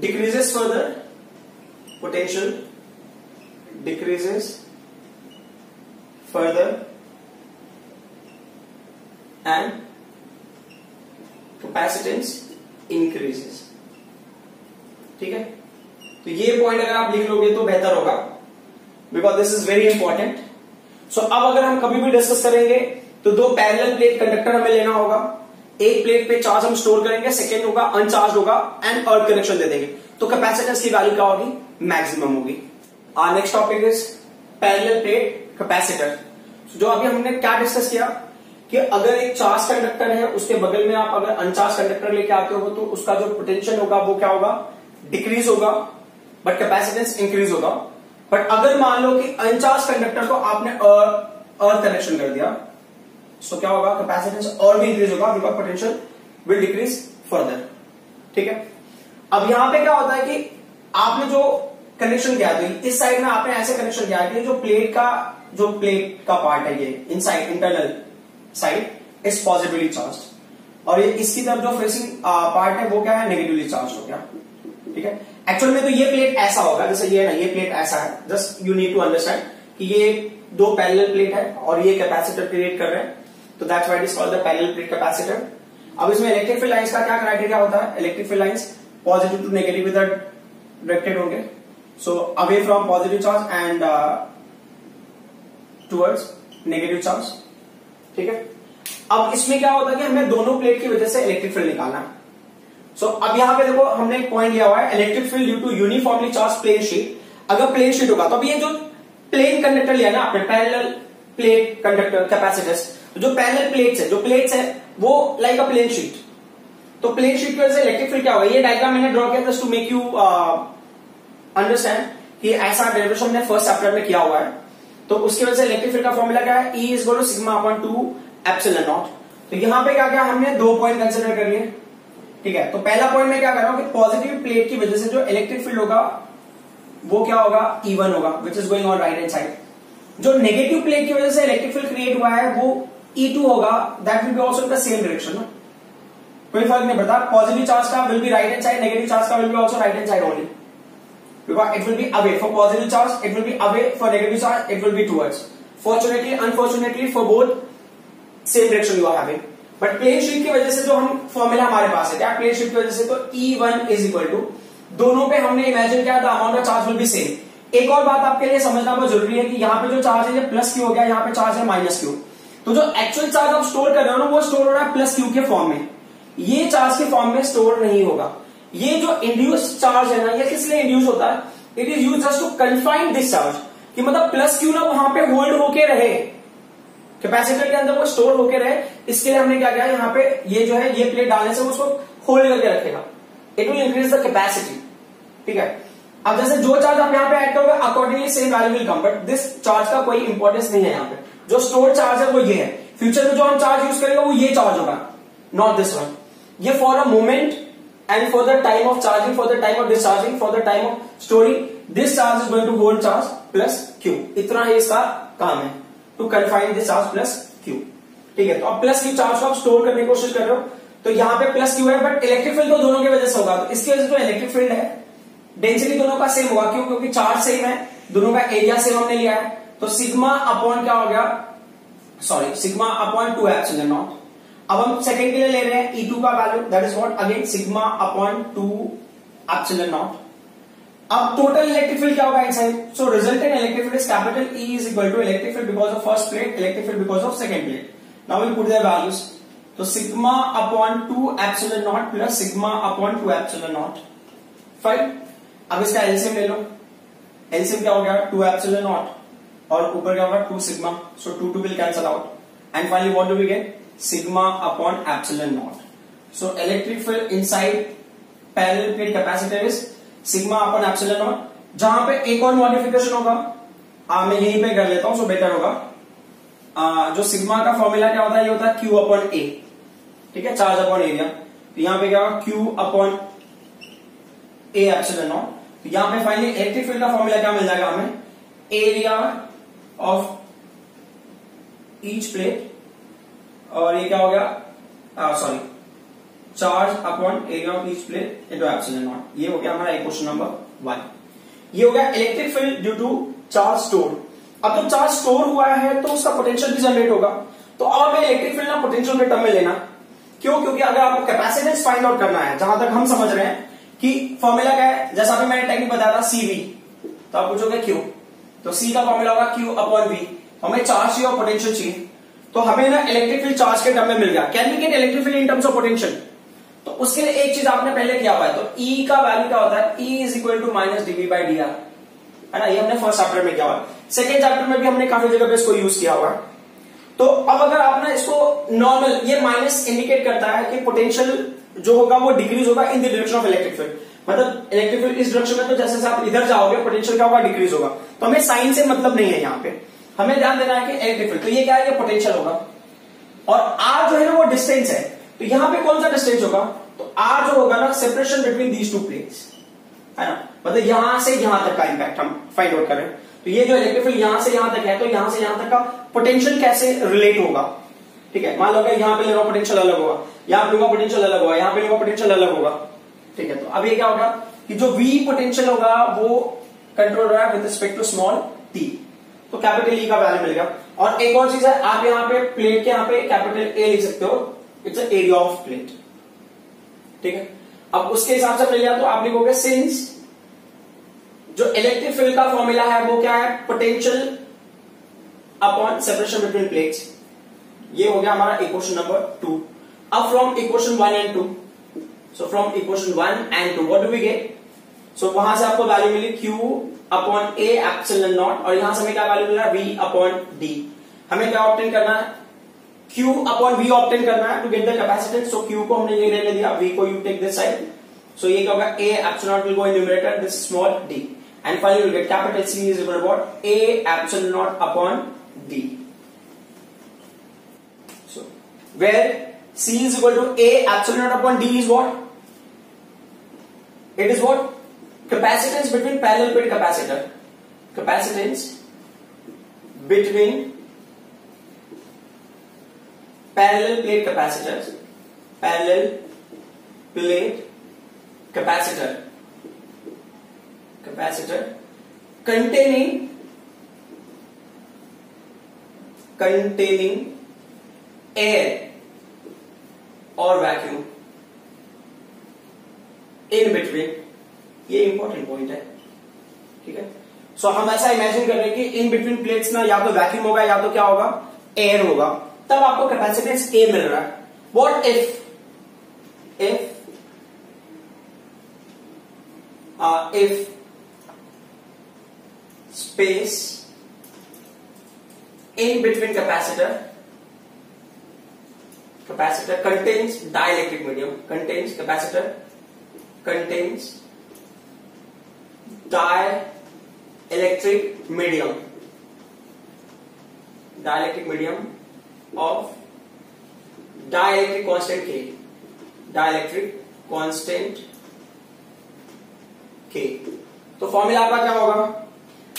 S1: decreases further, and capacitance increases. ठीक है, तो ये point अगर आप लिख लोगे तो बेहतर होगा, because this is very important. So अब अगर हम कभी भी डिस्कस करेंगे तो दो पैरेलल प्लेट कंडक्टर हमें लेना होगा, एक प्लेट पे चार्ज हम स्टोर करेंगे, सेकेंड होगा अनचार्ज होगा एंड अर्थ कनेक्शन दे देंगे, तो कैपेसिटेंस की वैल्यू क्या होगी, मैक्सिमम होगी। Next topic is parallel plate capacitor. जो अभी हमने क्या डिस्कस किया कि अगर एक चार्ज कंडक्टर है उसके बगल में आप अगर अनचार्ज कंडक्टर लेके आते हो तो उसका जो पोटेंशियल होगा वो क्या होगा, डिक्रीज होगा, बट कैपेसिटेंस इंक्रीज होगा। बट अगर मान लो कि अनचार्ज कंडक्टर को आपने अर्थ कनेक्शन कर दिया, सो क्या होगा, कैपेसिटेंस और भी इंक्रीज होगा because potential will decrease further. ठीक है, अब यहां पे क्या होता है कि आपने जो कनेक्शन किया, तो इस साइड में आपने ऐसे कनेक्शन किया कि जो प्लेट का पार्ट है ये inside internal side is positively charge और ये इसकी तरफ जो फेसिंग पार्ट है वो क्या है, नेगेटिवली चार्ज हो गया। ठीक है, एक्चुअल में तो ये प्लेट ऐसा होगा, जैसे ये ना, ये प्लेट ऐसा है, just you need to understand कि ये दो पैरेलल प्लेट है और ये कैपेसिटर क्रिएट कर रहे हैं, तो that's why it is called the parallel plate capacitor. अब इसमें इलेक्ट्रिक फील्ड लाइंस का क्या क्राइटेरिया होता है, electric field lines positive to negative इधर डायरेक्टेड होंगे, so away from positive charge and towards negative charge. ठीक है, अब इसमें क्या होता है कि हमें दोनों प्लेट की वजह से इलेक्ट्रिक फील्ड निकालना है। सो अब यहां पे देखो हमने एक पॉइंट लिया हुआ है, electric field due to uniformly charge plane sheet. अगर प्लेन शीट होगा तो अब ये जो प्लेन कंडक्टर लिया ना आपने, पैरेलल प्लेट कंडक्टर कैपेसिटर्स, जो पैरेलल प्लेट्स है, जो प्लेट्स है वो लाइक अ प्लेन शीट। तो प्लेन शीट की वजह से इलेक्ट्रिक फील्ड क्या होगा, ये डायग्राम मैंने ड्रॉ किया just to make you understand कि ऐसा डेरिवेशन हमने फर्स्ट चैप्टर में किया हुआ है। तो उसकी वजह से इलेक्ट्रिक फील्ड का फॉर्मूला क्या है, E is equal to sigma upon 2 epsilon naught. तो यहां पे क्या क्या हमने दो पॉइंट कंसिडर कर लिए। ठीक है, तो पहला पॉइंट में क्या कर रहा हूं कि पॉजिटिव प्लेट की वजह से जो इलेक्ट्रिक फील्ड होगा वो क्या होगा, E1 होगा, which is going on right hand side. जो नेगेटिव प्लेट की वजह से इलेक्ट्रिक फील्ड क्रिएट हुआ है वो E2 होगा, that will be also in the same direction ना, कोई फर्क नहीं पड़ता। पॉजिटिव चार्ज का will be right hand side, negative charge का will be also right hand side only, because it will be away for positive charge, it will be away for negative charge, it will be towards. Fortunately, unfortunately for both same direction you are having. But plane sheet की वजह से जो हम formula हमारे पास है क्या, plane sheet की वजह से तो E1 इज इक्वल टू, दोनों पे हमने इमेजिन किया था amount of charge will be same. एक और बात आपके लिए समझना बहुत जरूरी है कि यहाँ पे जो चार्ज है ये प्लस क्यू हो गया, यहाँ पे चार्ज है माइनस क्यू। तो जो एक्चुअल चार्ज आप स्टोर कर रहे हो ना वो स्टोर हो रहा है प्लस क्यू के फॉर्म में, ये चार्ज के फॉर्म में स्टोर नहीं होगा। ये जो इंड्यूस चार्ज है ना, ये किस लिए इंड्यूस होता है, it is use just to confine this charge, कि मतलब प्लस क्यू ना वहां पे होल्ड होके रहे, कैपेसिटर के अंदर वो स्टोर होके रहे। इसके लिए हमने क्या किया, यहाँ पे ये जो है ये प्लेट डालने से उसको होल्ड करके रखेगा, it will increase the capacity. ठीक है, अब जैसे जो चार्ज आप यहाँ पे ऐड करोगे accordingly same value will come, but this charge का कोई इंपॉर्टेंस नहीं है। यहाँ पे जो स्टोर चार्ज है वो ये है, फ्यूचर में जो हम चार्ज यूज करेंगे वो ये चार्ज होगा, नॉट दिस वन। ये for a moment and for the time of charging, for the time of discharging, for the time of storing, this charge is going to hold charge plus q। इतना ही इसका काम है, to confine this charge plus q। ठीक है, तो अब plus Q charge को आप स्टोर करने की कोशिश कर रहे हो, तो यहाँ पे प्लस क्यू है, बट इलेक्ट्रिक फील्ड तो दोनों की वजह से होगा। तो इसकी वजह से जो इलेक्ट्रिक फील्ड है डेंसिटी दोनों का सेम होगा, क्यों, क्योंकि चार्ज सेम है, दोनों का एरिया सेम हमने लिया है। तो सिग्मा अपॉन क्या हो गया, sorry sigma upon 2 epsilon naught. अब हम सेकंड के लिए ले रहे हैं E2 का value, that is what, again sigma upon 2 epsilon naught. अब टोटल इलेक्ट्रिक फील्ड क्या होगा inside, so resultant electric field is capital E is equal to electric field because of first plate, electric field because of second plate. Now will put their values, तो sigma upon 2 epsilon naught plus sigma upon 2 epsilon naught. Fine, अब इसका LCM ले लो, LCM क्या हो गया 2 epsilon naught और ऊपर क्या होगा 2 sigma, so 2 will cancel out and finally what do we get, sigma upon epsilon naught. So electric field inside parallel plate capacitor is sigma upon epsilon naught. जहां पे एक और मॉडिफिकेशन होगा, मैं यहीं पे कर लेता हूं, सो बेटर होगा। जो सिग्मा का फॉर्मूला क्या होता है, ये होता है Q अपॉन A। ठीक है, चार्ज अपॉन एरिया। तो यहां पे क्या होगा Q upon A epsilon naught. तो यहां पे फाइनली इलेक्ट्रिक फील्ड का फॉर्मूला क्या मिल जाएगा हमें, एरिया ऑफ ईच प्लेट, और ये क्या हो गया, sorry charge upon area of each plate into epsilon not. ये हो गया हमारा क्वेश्चन नंबर 1। ये हो गया electric field due to charge store. अब जब चार्ज स्टोर हुआ है तो उसका पोटेंशियल भी जनरेट होगा। तो अब हमें इलेक्ट्रिक फील्ड ना पोटेंशियल के टर्म में लेना, क्यों, क्योंकि अगर आपको कैपेसिटेंस फाइंड आउट करना है, जहां तक हम समझ रहे हैं कि फॉर्मूला क्या है, जैसा अभी मैंने टेक्निक बताया था CV, तो आप पूछोगे क्यू, तो C का फॉर्मूला होगा Q अपॉन V। हमें चार्ज चाहिए और पोटेंशियल चाहिए, तो हमें ना इलेक्ट्रिक फील्ड चार्ज के टर्म में मिल गया। Can we get electric field in terms of potential, तो उसके लिए एक चीज आपने पहले किया हुआ है, तो E का वैल्यू क्या होता है, E is equal to minus dV by dr, है ना, ये हमने फर्स्ट चैप्टर में किया हुआ है। सेकेंड चैप्टर में भी हमने काफी जगह पे इसको यूज किया हुआ है। तो अब अगर आप ना इसको नॉर्मल, ये माइनस इंडिकेट करता है कि पोटेंशियल जो होगा वो डिक्रीज होगा in the direction of electric field, मतलब इलेक्ट्रिक फील्ड इस डायरेक्शन में, तो जैसे आप इधर जाओगे पोटेंशियल क्या होगा, डिक्रीज होगा। तो हमें साइन से मतलब नहीं है, यहाँ पे हमें ध्यान देना है कि इलेक्ट्रिक फील्ड, तो ये क्या है, ये पोटेंशियल होगा, और R जो है ना वो डिस्टेंस है। तो यहां पे कौन सा डिस्टेंस होगा, तो R जो होगा ना separation between these two plates, है ना, मतलब यहां से यहां तक का इंपैक्ट हम फाइंड आउट करें। तो ये जो इलेक्ट्रिक फील्ड यहां से यहां तक है, तो यहां से यहां तक का पोटेंशियल कैसे रिलेट होगा। ठीक है, मान लो कि यहां पे ले रहा पोटेंशियल अलग होगा, यहां पे लूंगा पोटेंशियल अलग होगा, यहां पे लूंगा पोटेंशियल अलग होगा। ठीक है, तो अब ये क्या होगा कि जो V पोटेंशियल होगा वो कंट्रोल रहा है with respect to small t, तो कैपिटल E का वैल्यू मिल गया। और एक और चीज है, आप यहाँ पे प्लेट के यहाँ पे कैपिटल A लिख सकते हो, इट्स एरिया ऑफ प्लेट। ठीक है, अब उसके हिसाब से मिल गया, तो आप लिखोगे सिंस जो इलेक्ट्रिक फील्ड का फॉर्मूला है वो क्या है, potential upon separation between plates. ये हो गया हमारा इक्वेशन नंबर 2। अब from equation 1 and 2, so from equation 1 and 2 what do we get? So वहां से आपको वैल्यू मिली Q upon A epsilon naught, और यहां से हमें क्या वैल्यू मिला? V upon D। हमें क्या ऑब्टेन करना है? Q अपॉन V ऑब्टेन करना है to get the capacitance. So Q को हमने ये ले दिया, V को you take this side, so ये क्या होगा? A epsilon naught will go in numerator, this small d, and finally will get capital C is equal to what? A epsilon naught upon D। So where C is equal to A epsilon naught upon D is what? It is what? Capacitance between parallel plate capacitor. Capacitance between parallel plate capacitors. Parallel plate capacitor. Capacitor containing air और vacuum in between. ये important point है, ठीक है। सो हम ऐसा imagine कर रहे हैं कि इन बिटवीन प्लेट्स ना या तो वैक्यूम होगा या तो क्या होगा? एयर होगा, तब आपको कैपेसिटेंस ए मिल रहा है। What if space in between capacitor contains dielectric medium, capacitor contains dielectric medium of dielectric constant K, dielectric constant K। तो फॉर्मूला आपका क्या होगा?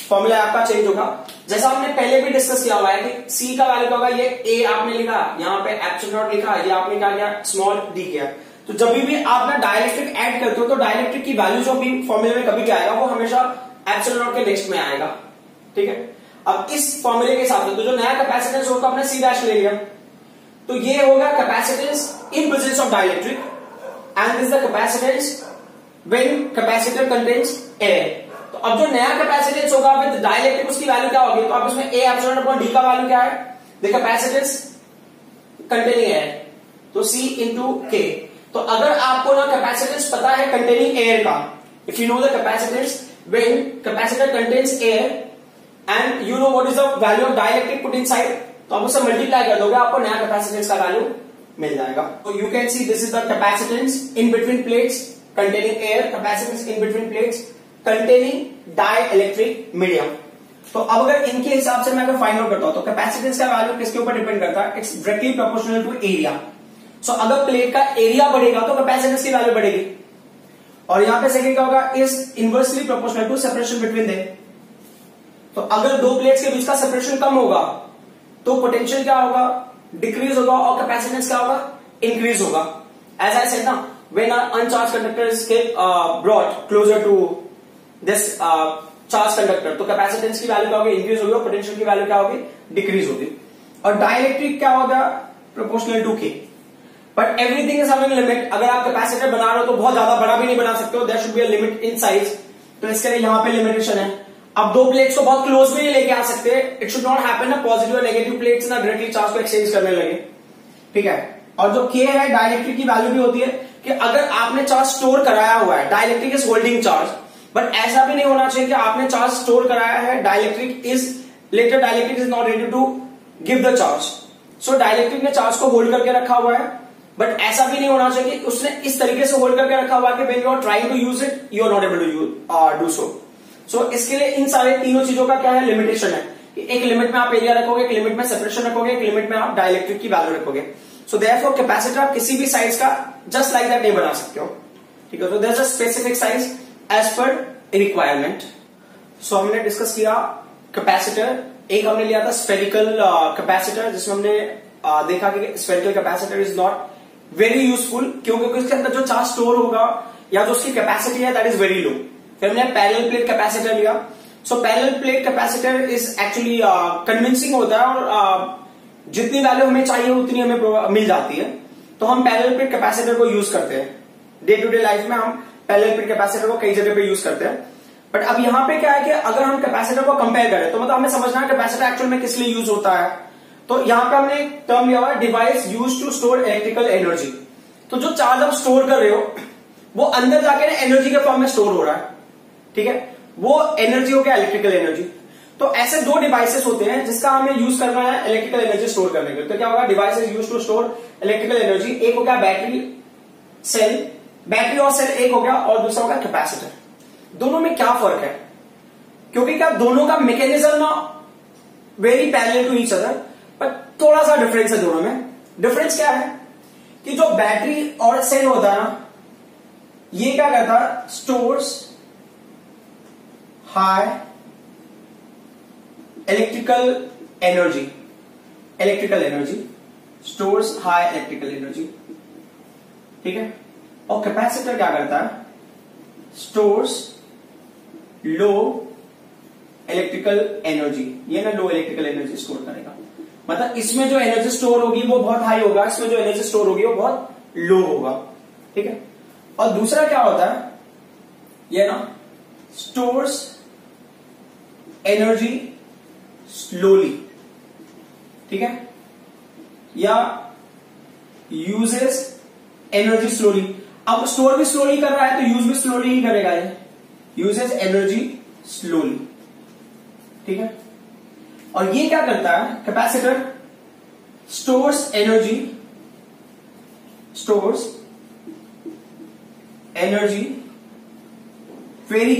S1: फॉर्मूला आपका चेंज होगा, जैसा हमने पहले भी डिस्कस किया हुआ है कि C का वैल्यू क्या होगा? ये A आपने लिखा, यहाँ पे एप्सिलॉन नॉट लिखा, ये आपने क्या किया? स्मॉल d किया। तो जब भी आप ना डाइलेक्ट्रिक ऐड करते हो तो डाइलेक्ट्रिक की वैल्यू जो भी फॉर्मूले में कभी भी आएगा वो हमेशा एप्सिलॉन नॉट के नेक्स्ट में आएगा, ठीक है। अब इस फॉर्मूले के हिसाब से तो जो नया कैपेसिटेंस होगा आपने C डैश ले लिया, तो ये होगा capacitance in presence of dielectric, and this the capacitance when capacitor contains air. तो अब जो नया कैपेसिटेंस होगा विद डाइलेक्ट्रिक उसकी वैल्यू क्या होगी? तो अब इसमें A एप्सिलॉन अपॉन D का वैल्यू क्या है? द कैपेसिटेंस कंटेनिंग एयर, तो C इंटू K। तो अगर आपको ना कैपेसिटेंस पता है कंटेनिंग एयर का, if you know the capacitance when capacitor contains air and you know what is the value of dielectric put inside, तो आप उससे मल्टीप्लाई कर दोगे, आपको नया कैपेसिटेंस का वैल्यू मिल जाएगा। तो you can see this is the capacitance in between plates containing air, capacitance in between plates containing dielectric medium. तो अब अगर इनके हिसाब से मैं अगर फाइंड आउट करता हूं तो कैपेसिटेंस का वैल्यू किसके ऊपर डिपेंड करता है? It's directly proportional to area. So अगर प्लेट का एरिया बढ़ेगा तो कैपेसिटेंस की वैल्यू बढ़ेगी, और यहां पे सेकंड क्या होगा? Is inversely proportional to separation between them. तो अगर दो प्लेट्स के बीच का सेपरेशन कम होगा तो पोटेंशियल क्या होगा? डिक्रीज होगा, और कैपेसिटेंस क्या होगा? इंक्रीज होगा। एज आई सेड ना, when uncharge conductor is brought closer to this charge conductor, तो कैपेसिटेंस की वैल्यू क्या होगी? इंक्रीज होगी, और पोटेंशियल की वैल्यू क्या होगी? डिक्रीज होगी। और डाइलेक्ट्रिक क्या होगा? Proportional to K। But everything is having limit. अगर आप कैपेसिटर बना रहे हो तो बहुत ज्यादा बड़ा भी नहीं बना सकते हो, there should be a limit in size, तो इसके लिए यहां पे लिमिटेशन है। अब दो प्लेट्स को बहुत क्लोज में नहीं लेके आ सकते, इट शुड नॉट हैपन ना पॉजिटिव और नेगेटिव प्लेट्स ना डायरेक्टली चार्ज को एक्सचेंज करने लगे, ठीक है। और जो K है डाइलेक्ट्रिक की वैल्यू भी होती है कि अगर आपने चार्ज स्टोर कराया हुआ है, dielectric is holding charge, but ऐसा भी नहीं होना चाहिए कि आपने चार्ज स्टोर कराया है, dielectric is not ready to give the charge. So dielectric ने चार्ज को होल्ड करके रखा हुआ है, बट ऐसा भी नहीं होना चाहिए कि उसने इस तरीके से होल्ड करके रखा हुआ है कि when you are trying to use it you are not able to do so. So इसके लिए इन सारे तीनों चीजों का क्या है? लिमिटेशन है कि एक लिमिट में आप एरिया रखोगे, एक लिमिट में सेपरेशन रखोगे, एक लिमिट में आप डाइलेक्ट्रिक की वैल्यू रखोगे। सो देयरफॉर कैपेसिटर आप किसी भी साइज का जस्ट लाइक दैट नहीं बना सकते हो, ठीक है। तो there is a specific size as per requirement. So हमने डिस्कस किया कैपेसिटर, एक हमने लिया था स्फेरिकल कैपेसिटर, जिसमें हमने देखा कि spherical capacitor is not very useful, क्योंकि उसके अंदर जो चार्ज स्टोर होगा या जो उसकी कैपेसिटी है दैट इज वेरी लो। फिर हमने पैरेलल प्लेट कैपेसिटर लिया। So parallel plate capacitor is actually convincing होता है, और जितनी वैल्यू हमें चाहिए उतनी हमें मिल जाती है, तो हम पैरेलल प्लेट कैपेसिटर को यूज करते हैं डे टू डे लाइफ में। हम पैरेलल प्लेट कैपेसिटर को कई जगह पे यूज करते हैं। बट अब यहां पे क्या है कि अगर हम कैपेसिटर को कंपेयर करें तो मतलब हमें समझना है कैपेसिटर एक्चुअल में किस लिए यूज होता है। तो यहां पे हमने एक टर्म लिया हुआ है, device use to store electrical energy. तो जो चार्ज आप स्टोर कर रहे हो वो अंदर जाके ना एनर्जी के फॉर्म में स्टोर हो रहा है, ठीक है, वो एनर्जी हो गया इलेक्ट्रिकल एनर्जी। तो ऐसे दो डिवाइसेस होते हैं जिसका हमें यूज करना है इलेक्ट्रिकल एनर्जी स्टोर करने के लिए। तो क्या होगा, devices use to store electrical energy. एक हो गया बैटरी सेल, बैटरी और सेल एक हो गया, और दूसरा होगा कैपेसिटर। दोनों में क्या फर्क है, क्योंकि क्या दोनों का मैकेनिज्म ना very parallel to each other, पर थोड़ा सा डिफरेंस है दोनों में। डिफरेंस क्या है कि जो बैटरी और सेल होता है ना, ये क्या करता है, stores high electrical energy, stores high electrical energy, ठीक है। और कैपेसिटर क्या करता है, स्टोर्स लो इलेक्ट्रिकल एनर्जी। ये ना लो इलेक्ट्रिकल एनर्जी स्टोर करेगा, मतलब इसमें जो एनर्जी स्टोर होगी वो बहुत हाई होगा, इसमें जो एनर्जी स्टोर होगी वो बहुत लो होगा, ठीक है। और दूसरा क्या होता है, ये ना स्टोर्स एनर्जी स्लोली, ठीक है, या यूजेस एनर्जी स्लोली। अब स्टोर भी स्लोली कर रहा है तो यूज भी स्लोली ही करेगा, ये यूजेस एनर्जी स्लोली, ठीक है। और ये क्या करता है, capacitor stores energy very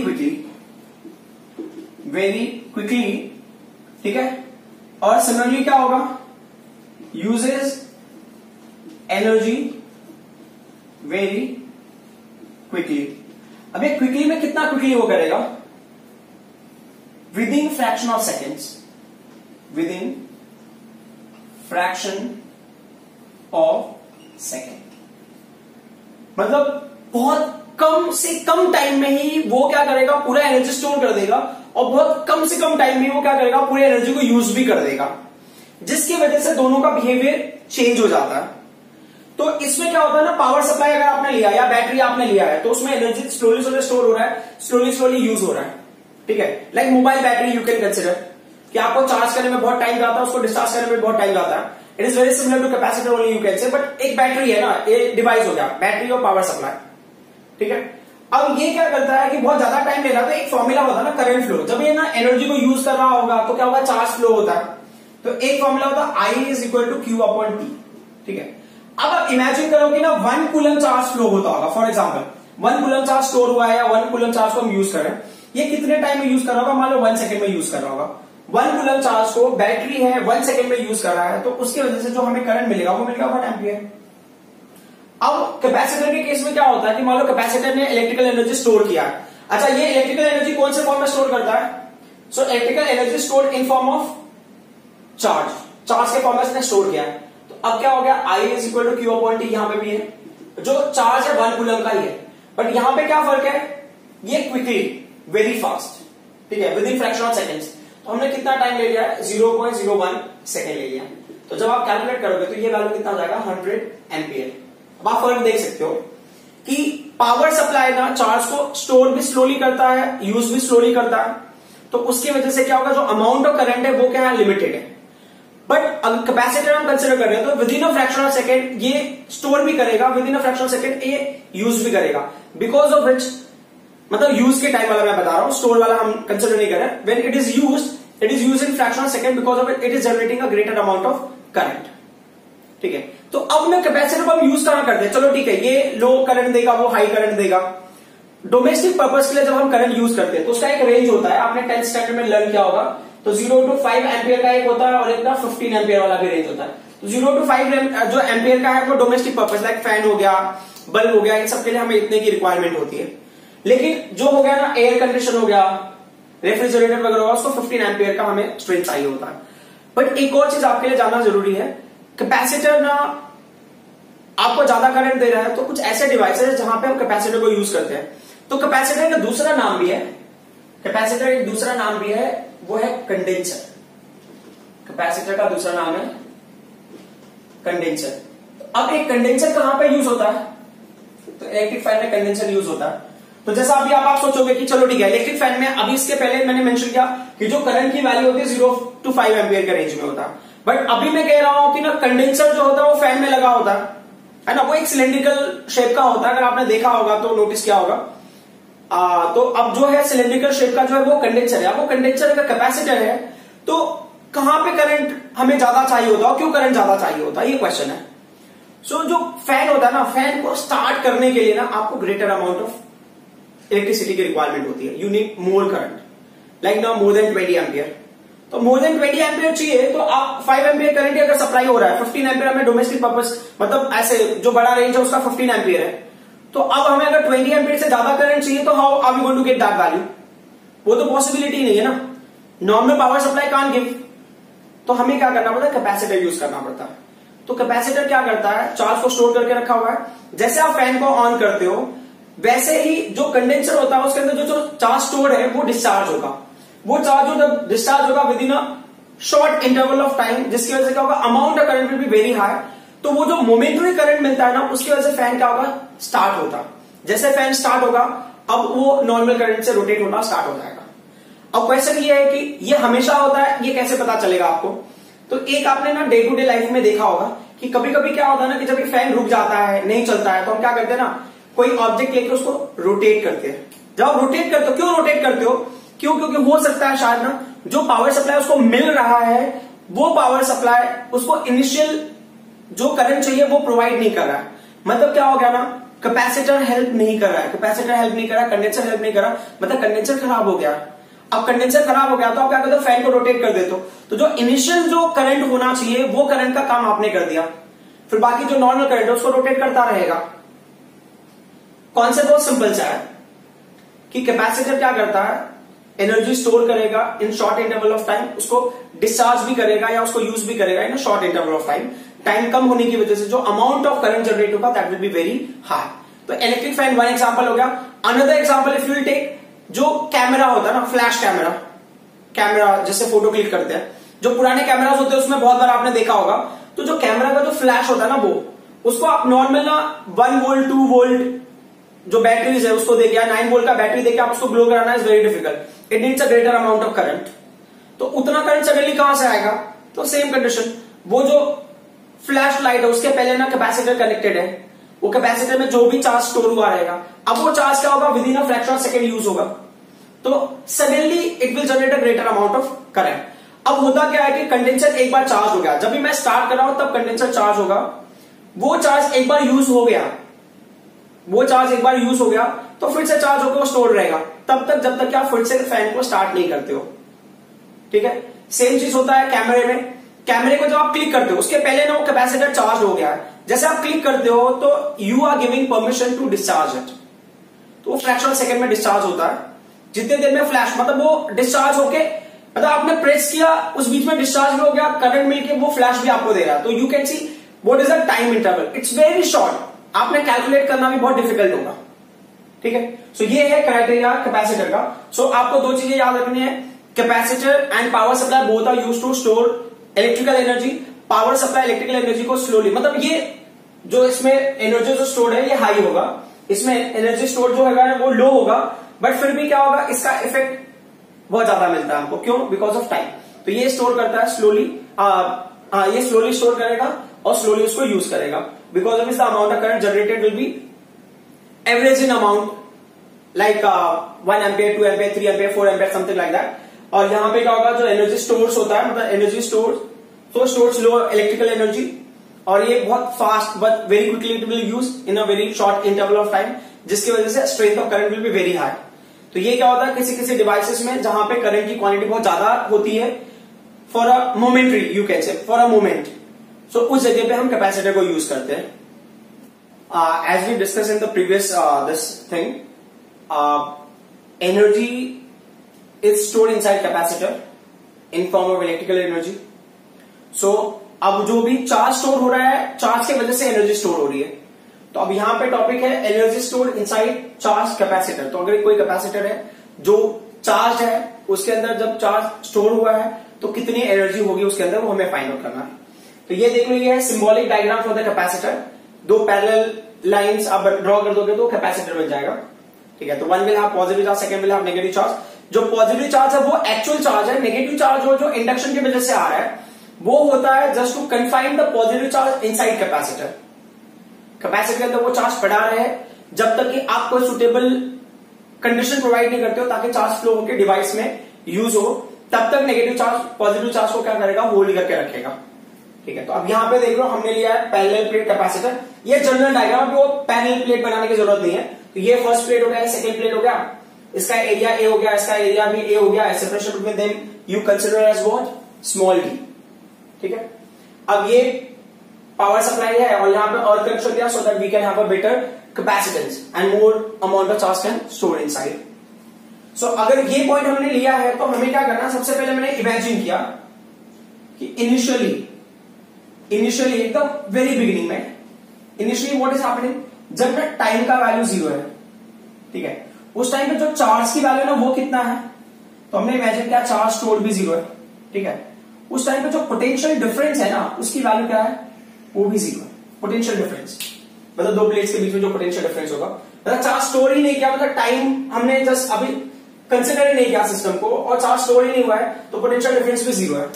S1: quickly, ठीक है। और सिमिलरली क्या होगा, यूजेस एनर्जी वेरी क्विकली। अब ये क्विकली में कितना क्विकली वो करेगा, with in fraction of seconds, मतलब बहुत कम से कम टाइम में ही वो क्या करेगा, पूरा एनर्जी स्टोर कर देगा, और बहुत कम से कम टाइम में वो क्या करेगा, पूरी एनर्जी को यूज भी कर देगा, जिसकी वजह से दोनों का बिहेवियर चेंज हो जाता है। तो इसमें क्या होता है ना, पावर सप्लाई अगर आपने लिया या बैटरी आपने लिया है तो उसमें एनर्जी स्लोली स्टोर हो रहा है, स्लोली यूज हो रहा है, ठीक है। Like mobile battery you can consider कि आपको चार्ज करने में बहुत टाइम जाता है, उसको डिस्चार्ज करने में बहुत टाइम जाता है। It is very similar to capacitor only you can say, but एक बैटरी है ना, एक डिवाइस हो गया, बैटरी और पावर सप्लाई, ठीक है। अब ये क्या करता है कि बहुत ज्यादा टाइम ले रहा है, तो एक फॉर्मूला होता है ना करंट फ्लो। जब ये ना एनर्जी को यूज कर रहा होगा तो क्या होगा, चार्ज फ्लो होता है। तो एक फॉर्मूला होता है I is equal to Q upon T, ठीक है। अब आप इमेजिन करो कि ना 1 कूलम चार्ज फ्लो होता होगा, for example 1 coulomb charge store हुआ है या 1 कूलम चार्ज को हम यूज कर रहे हैं, ये कितने टाइम में यूज कर रहा होगा, मान लो 1 सेकंड में यूज कर रहा होगा। 1 कूलम चार्ज को बैटरी है 1 सेकंड में यूज कर रहा है, तो उसकी वजह से जो हमें करंट मिलेगा वो मिलेगा 1 एम्पियर। अब कैपेसिटर के केस में क्या होता है कि मान लो कैपेसिटर ने इलेक्ट्रिकल एनर्जी स्टोर किया है। अच्छा, ये इलेक्ट्रिकल एनर्जी कौन से फॉर्म में स्टोर करता है, so electrical energy store in form of charge के फॉर्म में इसने स्टोर किया है। तो अब क्या हो गया, I is equal to Q upon T, यहां पे भी है, जो चार्ज है 1 कूलम का ही है, बट यहां पे क्या फर्क है, ये क्विकली वेरी फास्ट, ठीक है, with in fraction of seconds. तो हमने कितना टाइम ले लिया, 0.01 सेकेंड ले लिया। तो जब आप कैलकुलेट करोगे तो ये वैल्यू कितना जाएगा, 100 एम्पियर। अब आप फर्क देख सकते हो कि पावर सप्लाई ना चार्ज को स्टोर भी स्लोली करता है, यूज भी स्लोली करता है, तो उसकी वजह से क्या होगा, जो अमाउंट ऑफ करंट है वो क्या है, लिमिटेड है। बट अगर कैपेसिटर हम कंसिडर कर रहे हैं तो with in a fraction of second ये स्टोर भी करेगा, with in a fraction of second ये यूज भी करेगा, बिकॉज ऑफ विच, मतलब यूज के टाइम वाला मैं बता रहा हूं, स्टोर वाला हम कंसिडर नहीं कर रहे हैं। When it is used in fraction of second, because of it is generating a greater amount of current, ठीक है। तो अब मैं कैपेसिटर को हम यूज कहां करते हैं, चलो ठीक है, ये लो करंट देगा, वो हाई करंट देगा। डोमेस्टिक पर्पज के लिए जब हम करंट यूज करते हैं तो उसका एक रेंज होता है, आपने 10th स्टैंडर्ड में लर्न किया होगा। तो 0 to 5 एम्पियर का एक होता है और एक 15 एम्पियर वाला भी रेंज होता है। तो 0 to 5 जो एम्पियर का है वो डोमेस्टिक पर्पज, लाइक फैन हो गया, बल्ब हो गया, इन सब के लिए हमें इतने की रिक्वायरमेंट होती है। लेकिन जो हो गया ना, एयर कंडीशन हो गया, रेफ्रिजरेटर वगैरह होगा, उसको 15 एम्पियर का हमें स्ट्रेंथ चाहिए होता है। बट एक और चीज आपके लिए जानना जरूरी है, कैपेसिटर ना आपको ज्यादा करंट दे रहा है, तो कुछ ऐसे डिवाइसेस है जहां पे हम कैपेसिटर को यूज करते हैं। तो कैपेसिटर का दूसरा नाम भी है, कैपेसिटर एक दूसरा नाम भी है, वो है कंडेंसर। कैपेसिटर का दूसरा नाम है कंडेंसर। अब एक कंडेंसर कहां पे यूज होता है, तो इलेक्ट्रिक फैन में कंडेंसर यूज होता है। तो जैसा अभी आप सोचोगे कि चलो ठीक है, इलेक्ट्रिक फैन में अभी इसके पहले मैंने मेंशन किया कि जो करंट की वैल्यू होती है 0 to 5 एम्पियर के रेंज में होता है, बट अभी मैं कह रहा हूं कि ना कंडेंसर जो होता है वो फैन में लगा होता है ना, वो एक सिलेंड्रिकल शेप का होता है, अगर आपने देखा होगा तो नोटिस किया होगा। तो अब जो है सिलेंड्रिकल शेप का जो है वो कंडेंसर है, वो कंडेंसर का कैपेसिटर है, तो कहां पे करंट हमें ज्यादा चाहिए होता है, क्यों करंट ज्यादा चाहिए होता है, ये क्वेश्चन है। सो जो फैन होता है ना, फैन को स्टार्ट करने के लिए ना आपको ग्रेटर अमाउंट ऑफ इलेक्ट्रिसिटी की रिक्वायरमेंट होती है, you need more current, like now more than 20 ampere. तो मोर देन 20 एम्पियर चाहिए तो आप 5 एम्पियर करंट अगर सप्लाई हो रहा है, 15 एम्पियर हमें डोमेस्टिक पर्पस, मतलब ऐसे जो बड़ा रेंज है उसका 15 एम्पियर है, तो अब हमें अगर 20 एम्पियर से ज्यादा करंट चाहिए तो how are we going to get that value, वो तो पॉसिबिलिटी नहीं है ना, normal power supply can't give. तो हमें क्या करना पड़ता है, कैपेसिटर यूज करना पड़ता है। तो कैपेसिटर क्या करता है, चार्ज को स्टोर करके रखा हुआ है, जैसे आप फैन को ऑन करते हो वैसे ही जो कंडेंसर होता है उसके अंदर जो चार्ज स्टोर है वो डिस्चार्ज होगा, वो चार्ज जब डिस्चार्ज होगा with in a short interval of time, जिसकी वजह से क्या होगा, amount of current will be very high, तो वो जो मोमेंटरी करंट मिलता है ना उसकी वजह से फैन क्या होगा, स्टार्ट होता। जैसे फैन स्टार्ट होगा अब वो नॉर्मल करंट से रोटेट होना स्टार्ट हो जाएगा। अब क्वेश्चन ये है कि ये हमेशा होता है, ये कैसे पता चलेगा आपको, तो एक आपने ना डे टू डे लाइफ में देखा होगा कि कभी कभी क्या होता है ना कि जब ये फैन रुक जाता है, नहीं चलता है, तो हम क्या करते हैं ना, कोई ऑब्जेक्ट लेके उसको रोटेट करते हैं। जब आप रोटेट करते हो, क्यों रोटेट करते हो, क्यों, क्योंकि हो सकता है शायद ना जो पावर सप्लाई उसको मिल रहा है वो पावर सप्लाई उसको इनिशियल जो करंट चाहिए वो प्रोवाइड नहीं कर रहा है। मतलब क्या हो गया ना, कैपेसिटर हेल्प नहीं कर रहा है, कैपेसिटर हेल्प नहीं कर रहा है, कंडेंसर हेल्प नहीं कर रहा, मतलब कंडेंसर खराब हो गया। अब कंडेंसर खराब हो गया तो आप क्या करते हो, फैन को रोटेट कर देते हो, तो जो इनिशियल जो करंट होना चाहिए वो करंट का काम आपने कर दिया, फिर बाकी जो नॉर्मल करंट है उसको रोटेट करता रहेगा। कॉन्सेप्ट बहुत सिंपल सा है कि कैपेसिटर क्या करता है, एनर्जी स्टोर करेगा in short interval of time, उसको डिस्चार्ज भी करेगा या उसको यूज भी करेगा in short interval of time. Time कम होने की वजह से जो अमाउंट ऑफ करंट जनरेट होगा that will be very high. तो इलेक्ट्रिक फैन वन एग्जांपल हो गया। Another example if you take जो कैमरा होता है ना, फ्लैश कैमरा, कैमरा जिससे फोटो क्लिक करते हैं, जो पुराने कैमरास होते हैं उसमें बहुत बार आपने देखा होगा, तो जो कैमरा का जो फ्लैश होता है ना वो, उसको आप नॉर्मल ना 1 वोल्ट 2 वोल्ट जो बैटरीज है उसको देके, 9 वोल्ट का बैटरी देके आप उसको ग्लो कराना is very difficult, it needs a greater amount of current. तो उतना करंट सडनली कहां से आएगा, तो सेम कंडीशन, वो जो फ्लैश लाइट है उसके पहले ना कैपेसिटर कनेक्टेड है, वो कैपेसिटर में जो भी चार्ज स्टोर हुआ रहेगा, अब वो चार्ज क्या होगा, with in a fraction of second use होगा, तो suddenly it will generate a greater amount of current. अब होता क्या है कि कंडेंसर एक बार चार्ज हो गया, जब भी मैं स्टार्ट कर रहा हूं तब कंडेंसर चार्ज होगा, वो चार्ज एक बार यूज हो गया, वो चार्ज एक बार यूज हो गया तो फिर से चार्ज होकर वो स्टोर रहेगा तब तक जब तक आप फिर से फैन को स्टार्ट नहीं करते हो। ठीक है, सेम चीज होता है कैमरे में। कैमरे को जब आप क्लिक करते हो उसके पहले ना वो कैपेसिटर चार्ज हो गया है, जैसे आप क्लिक करते हो तो you are giving permission to discharge it, तो वो फ्रैक्शन सेकंड में डिस्चार्ज होता है। जितने देर में फ्लैश, मतलब वो डिस्चार्ज होके, मतलब आपने प्रेस किया उस बीच में डिस्चार्ज भी हो गया, करंट मिलके वो फ्लैश भी आपको दे रहा है, तो you can C what is the time interval, it's very short, आपने कैलकुलेट करना भी बहुत डिफिकल्ट होगा। ठीक है, सो ये है क्राइटेरिया कैपेसिटर का। सो आपको दो चीजें याद रखनी है, capacitor and power supply both are used to store electrical energy. Power supply electrical energy को स्लोली, मतलब ये जो इसमें एनर्जी जो स्टोर है ये हाई होगा, इसमें एनर्जी स्टोर जो है वो लो होगा, बट फिर भी क्या होगा, इसका इफेक्ट बहुत ज्यादा मिलता है हमको, क्यों, बिकॉज ऑफ टाइम। तो ये स्टोर करता है स्लोली, ये स्लोली स्टोर करेगा और स्लोली उसको यूज करेगा, because of the amount of current generated will be average in amount, like 1 ampere 2 ampere 3 ampere 4 ampere something like that. और यहां पे क्या होगा, जो एनर्जी स्टोर्स होता है, मतलब एनर्जी स्टोर्स लो इलेक्ट्रिकल एनर्जी, और ये बहुत fast but very quickly it will use in a very short interval of time, जिसकी वजह से strength of current will be very high. तो ये क्या होता है किसी किसी डिवाइसेस में जहां पे करंट की क्वांटिटी बहुत ज्यादा होती है, for a momentary, you can say for a moment, so उस जगह पे हम कैपेसिटर को यूज करते हैं। As we discuss in the previous this thing, energy is stored inside capacitor in form of electrical energy. So अब जो भी चार्ज स्टोर हो रहा है, चार्ज की वजह से एनर्जी स्टोर हो रही है। तो अब यहां पे टॉपिक है energy stored inside charge capacitor. तो अगर कोई कैपेसिटर है जो चार्ज है, उसके अंदर जब चार्ज स्टोर हुआ है तो कितनी एनर्जी होगी उसके अंदर, वो हमें फाइंड आउट करना है। तो ये देख लो, ये है symbolic diagram for the capacitor. दो पैरेलल लाइंस आप ड्रॉ कर दोगे तो कैपेसिटर बन जाएगा। ठीक है, तो one will have positive charge, second will have negative charge. जो पॉजिटिव चार्ज है वो एक्चुअल चार्ज है, नेगेटिव चार्ज जो इंडक्शन की वजह से आ रहा है वो होता है just to confine the positive charge inside capacitor. Capacitor के अंदर वो चार्ज बढ़ा रहे हैं जब तक कि आप कोई सुटेबल कंडीशन प्रोवाइड नहीं करते हो ताकि चार्ज फ्लो होकर डिवाइस में यूज हो, तब तक नेगेटिव चार्ज पॉजिटिव चार्ज को क्या करेगा, होल्ड करके रखेगा। ठीक है, तो अब यहां पे देख लो हमने लिया है पैरेलल प्लेट कैपेसिटर। ये जनरल डायग्राम, वो पैरेलल प्लेट बनाने की जरूरत नहीं है। तो ये फर्स्ट प्लेट हो गया, सेकंड प्लेट हो गया, इसका एरिया ए हो गया, इसका एरिया भी ए हो गया, separation between them you consider as what, small d. ठीक है, अब ये पावर सप्लाई है और यहां पे अर्थ कनेक्शन दिया so that we can have a better capacitance and more amount of charge can store inside. So अगर ये पॉइंट हमने लिया है तो हमें क्या करना है, सबसे पहले मैंने इमेजिन किया कि इनिशियली एकदम वेरी बिगिनिंग में इनिशियली व्हाट इज हैपनिंग, जब ना टाइम का वैल्यू 0 है, ठीक है, उस टाइम पे जो चार्ज की वैल्यू ना वो कितना है, तो हमने इमेजिन किया चार्ज स्टोर भी 0 है। ठीक है, उस टाइम पे जो पोटेंशियल डिफरेंस है ना उसकी वैल्यू क्या है, वो भी 0 है। पोटेंशियल डिफरेंस मतलब दो प्लेट्स के बीच में जो पोटेंशियल डिफरेंस होगा, मतलब चार्ज स्टोर ही नहीं किया, मतलब टाइम हमने जस्ट अभी कंसिडर ही नहीं किया सिस्टम को और चार्ज स्टोर ही नहीं हुआ है, तो पोटेंशियल डिफरेंस भी 0 है।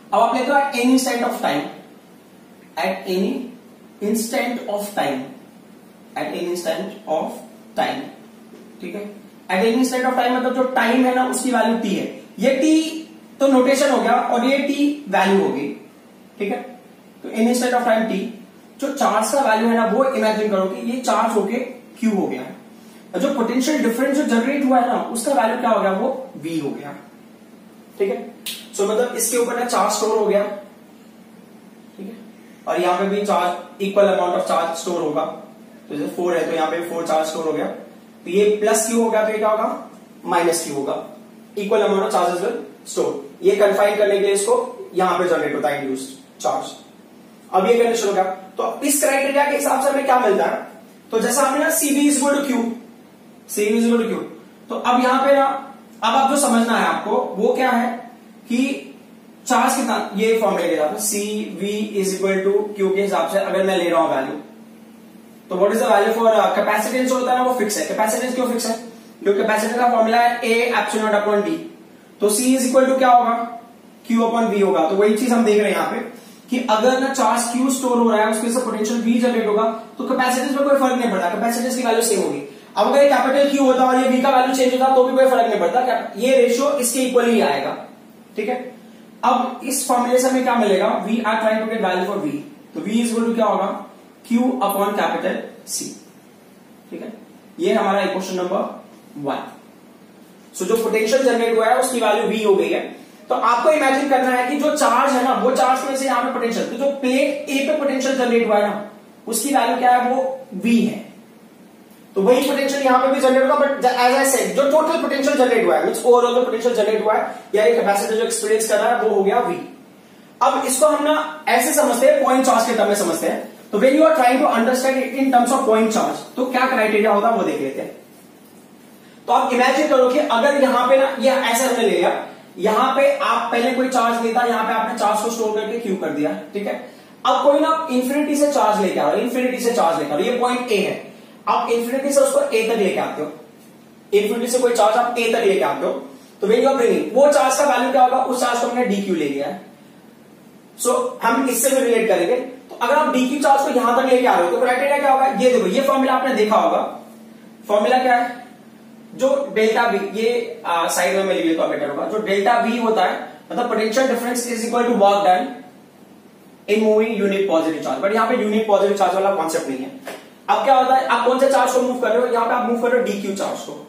S1: अब आप लेते हो at any instant of time, at any instant of time, at any instant of time. ठीक है, at any instant of time मतलब जो टाइम है ना उसकी वैल्यू टी है। ये टी तो नोटेशन हो गया और ये टी वैल्यू होगी। ठीक है, तो any instant of time T, जो चार्ज का वैल्यू है ना वो इमेजिन करो कि ये चार्ज होके क्यू हो गया है, और जो पोटेंशियल डिफरेंस जो जनरेट हुआ है ना उसका वैल्यू क्या हो गया, वो वी हो गया। ठीक है, सो मतलब इसके ऊपर ना चार्ज स्टोर हो गया। ठीक है, और यहां पे भी charge equal amount of charge store होगा, तो जैसे 4 है तो यहां पे 4 चार्ज स्टोर हो गया, तो ये प्लस क्यू हो गया, तो ये क्या होगा, माइनस क्यू होगा। Equal amount of charges will store, ये कन्फाइन करने के लिए इसको यहां पे जनरेट होता है इंड्यूस्ड चार्ज। अब ये कंडीशन हो गया, तो इस क्राइटेरिया के हिसाब से हमें क्या मिलता है, तो जैसा हमने ना CV is equal to Q, CV is equal to Q, तो अब यहां पे ना अब आप जो समझना है आपको वो क्या है कि चार्ज कितना, ये फॉर्मूले के हिसाब से C V is equal to Q के हिसाब से अगर मैं ले रहा हूं वैल्यू, तो what is the value for capacitance होता है ना वो फिक्स है। कैपेसिटेंस क्यों फिक्स है, क्योंकि कैपेसिटेंस का फॉर्मूला है A epsilon naught upon D, तो सी इज इक्वल टू क्या होगा, क्यू अपॉन वी होगा। तो वही चीज हम देख रहे हैं यहाँ पे कि अगर ना चार्ज क्यू स्टोर हो रहा है उसके से पोटेंशियल वी जनरेट होगा, तो कैपेसिटेंस में कोई फर्क नहीं पड़ता, कैपेसिटेंस की वैल्यू सेम होगी। अब अगर कैपिटल क्यू होता और ये वी का वैल्यू चेंज होता तो भी कोई फर्क नहीं पड़ता, ये रेशियो इसके इक्वल ही आएगा। ठीक है, अब इस फॉर्मूले से हमें क्या मिलेगा, we are trying to get value for V, तो वी इज इक्वल टू क्या होगा, क्यू अपॉन कैपिटल सी। ठीक है, ये हमारा इक्वेशन नंबर 1। सो जो पोटेंशियल जनरेट हुआ है उसकी वैल्यू वी हो गई है। तो आपको इमेजिन करना है कि जो चार्ज है ना वो चार्ज में से यहाँ पे पोटेंशियल, तो जो प्लेट ए पे पोटेंशियल जनरेट हुआ है ना उसकी वैल्यू क्या है, वो वी है, तो वही पोटेंशियल यहां पे भी जनरेट होगा। बट एज आई सेड जो टोटल पोटेंशियल जनरेट हुआ है मींस ओवरऑल जो पोटेंशियल जनरेट हुआ है या ये कैपेसिटर जो एक्सपीरियंस कर रहा है वो हो गया वी। अब इसको हम ना ऐसे समझते हैं, पॉइंट चार्ज के टर्म में समझते हैं। तो when you are trying to understand it in terms of point charge, तो क्या क्राइटेरिया होगा वो देख लेते हैं। तो आप इमेजिन करो कि अगर यहां पे ना ये ऐसे हमने ले लिया, यहां पे आप पहले कोई चार्ज लेता, यहां पे आपने चार्ज को स्टोर करके क्यू कर दिया। ठीक है, अब कोई ना इंफिनिटी से चार्ज लेके आ रहा है, इंफिनिटी से चार्ज लेके आ रहा है, ये पॉइंट ए है, आप इंफिनिटी से उसको ए तक लेके आते हो, इंफिनिटी से कोई चार्ज आप ए तक लेके आते हो, तो व्हेन यू आर ब्रिंगिंग वो चार्ज का वैल्यू क्या होगा, उस चार्ज को हमने डी क्यू ले लिया है। सो हम इससे भी रिलेट करेंगे। तो अगर आप डी क्यू चार्ज को यहां तक लेके आ रहे हो तो क्राइटेरिया क्या होगा, ये देखो, ये फॉर्मूला आपने देखा होगा। फॉर्मूला क्या है, जो डेल्टा वी, ये साइड में मैं लिख लेता हूं बेटर होगा, जो डेल्टा वी होता है मतलब potential difference is equal to work done in moving unit positive charge. But यहां पे यूनिट पॉजिटिव चार्ज वाला कॉन्सेप्ट नहीं है। अब क्या होता है, आप कौन से चार्ज को मूव कर रहे हो, यहां पे आप मूव कर रहे हो डीक्यू चार्ज को,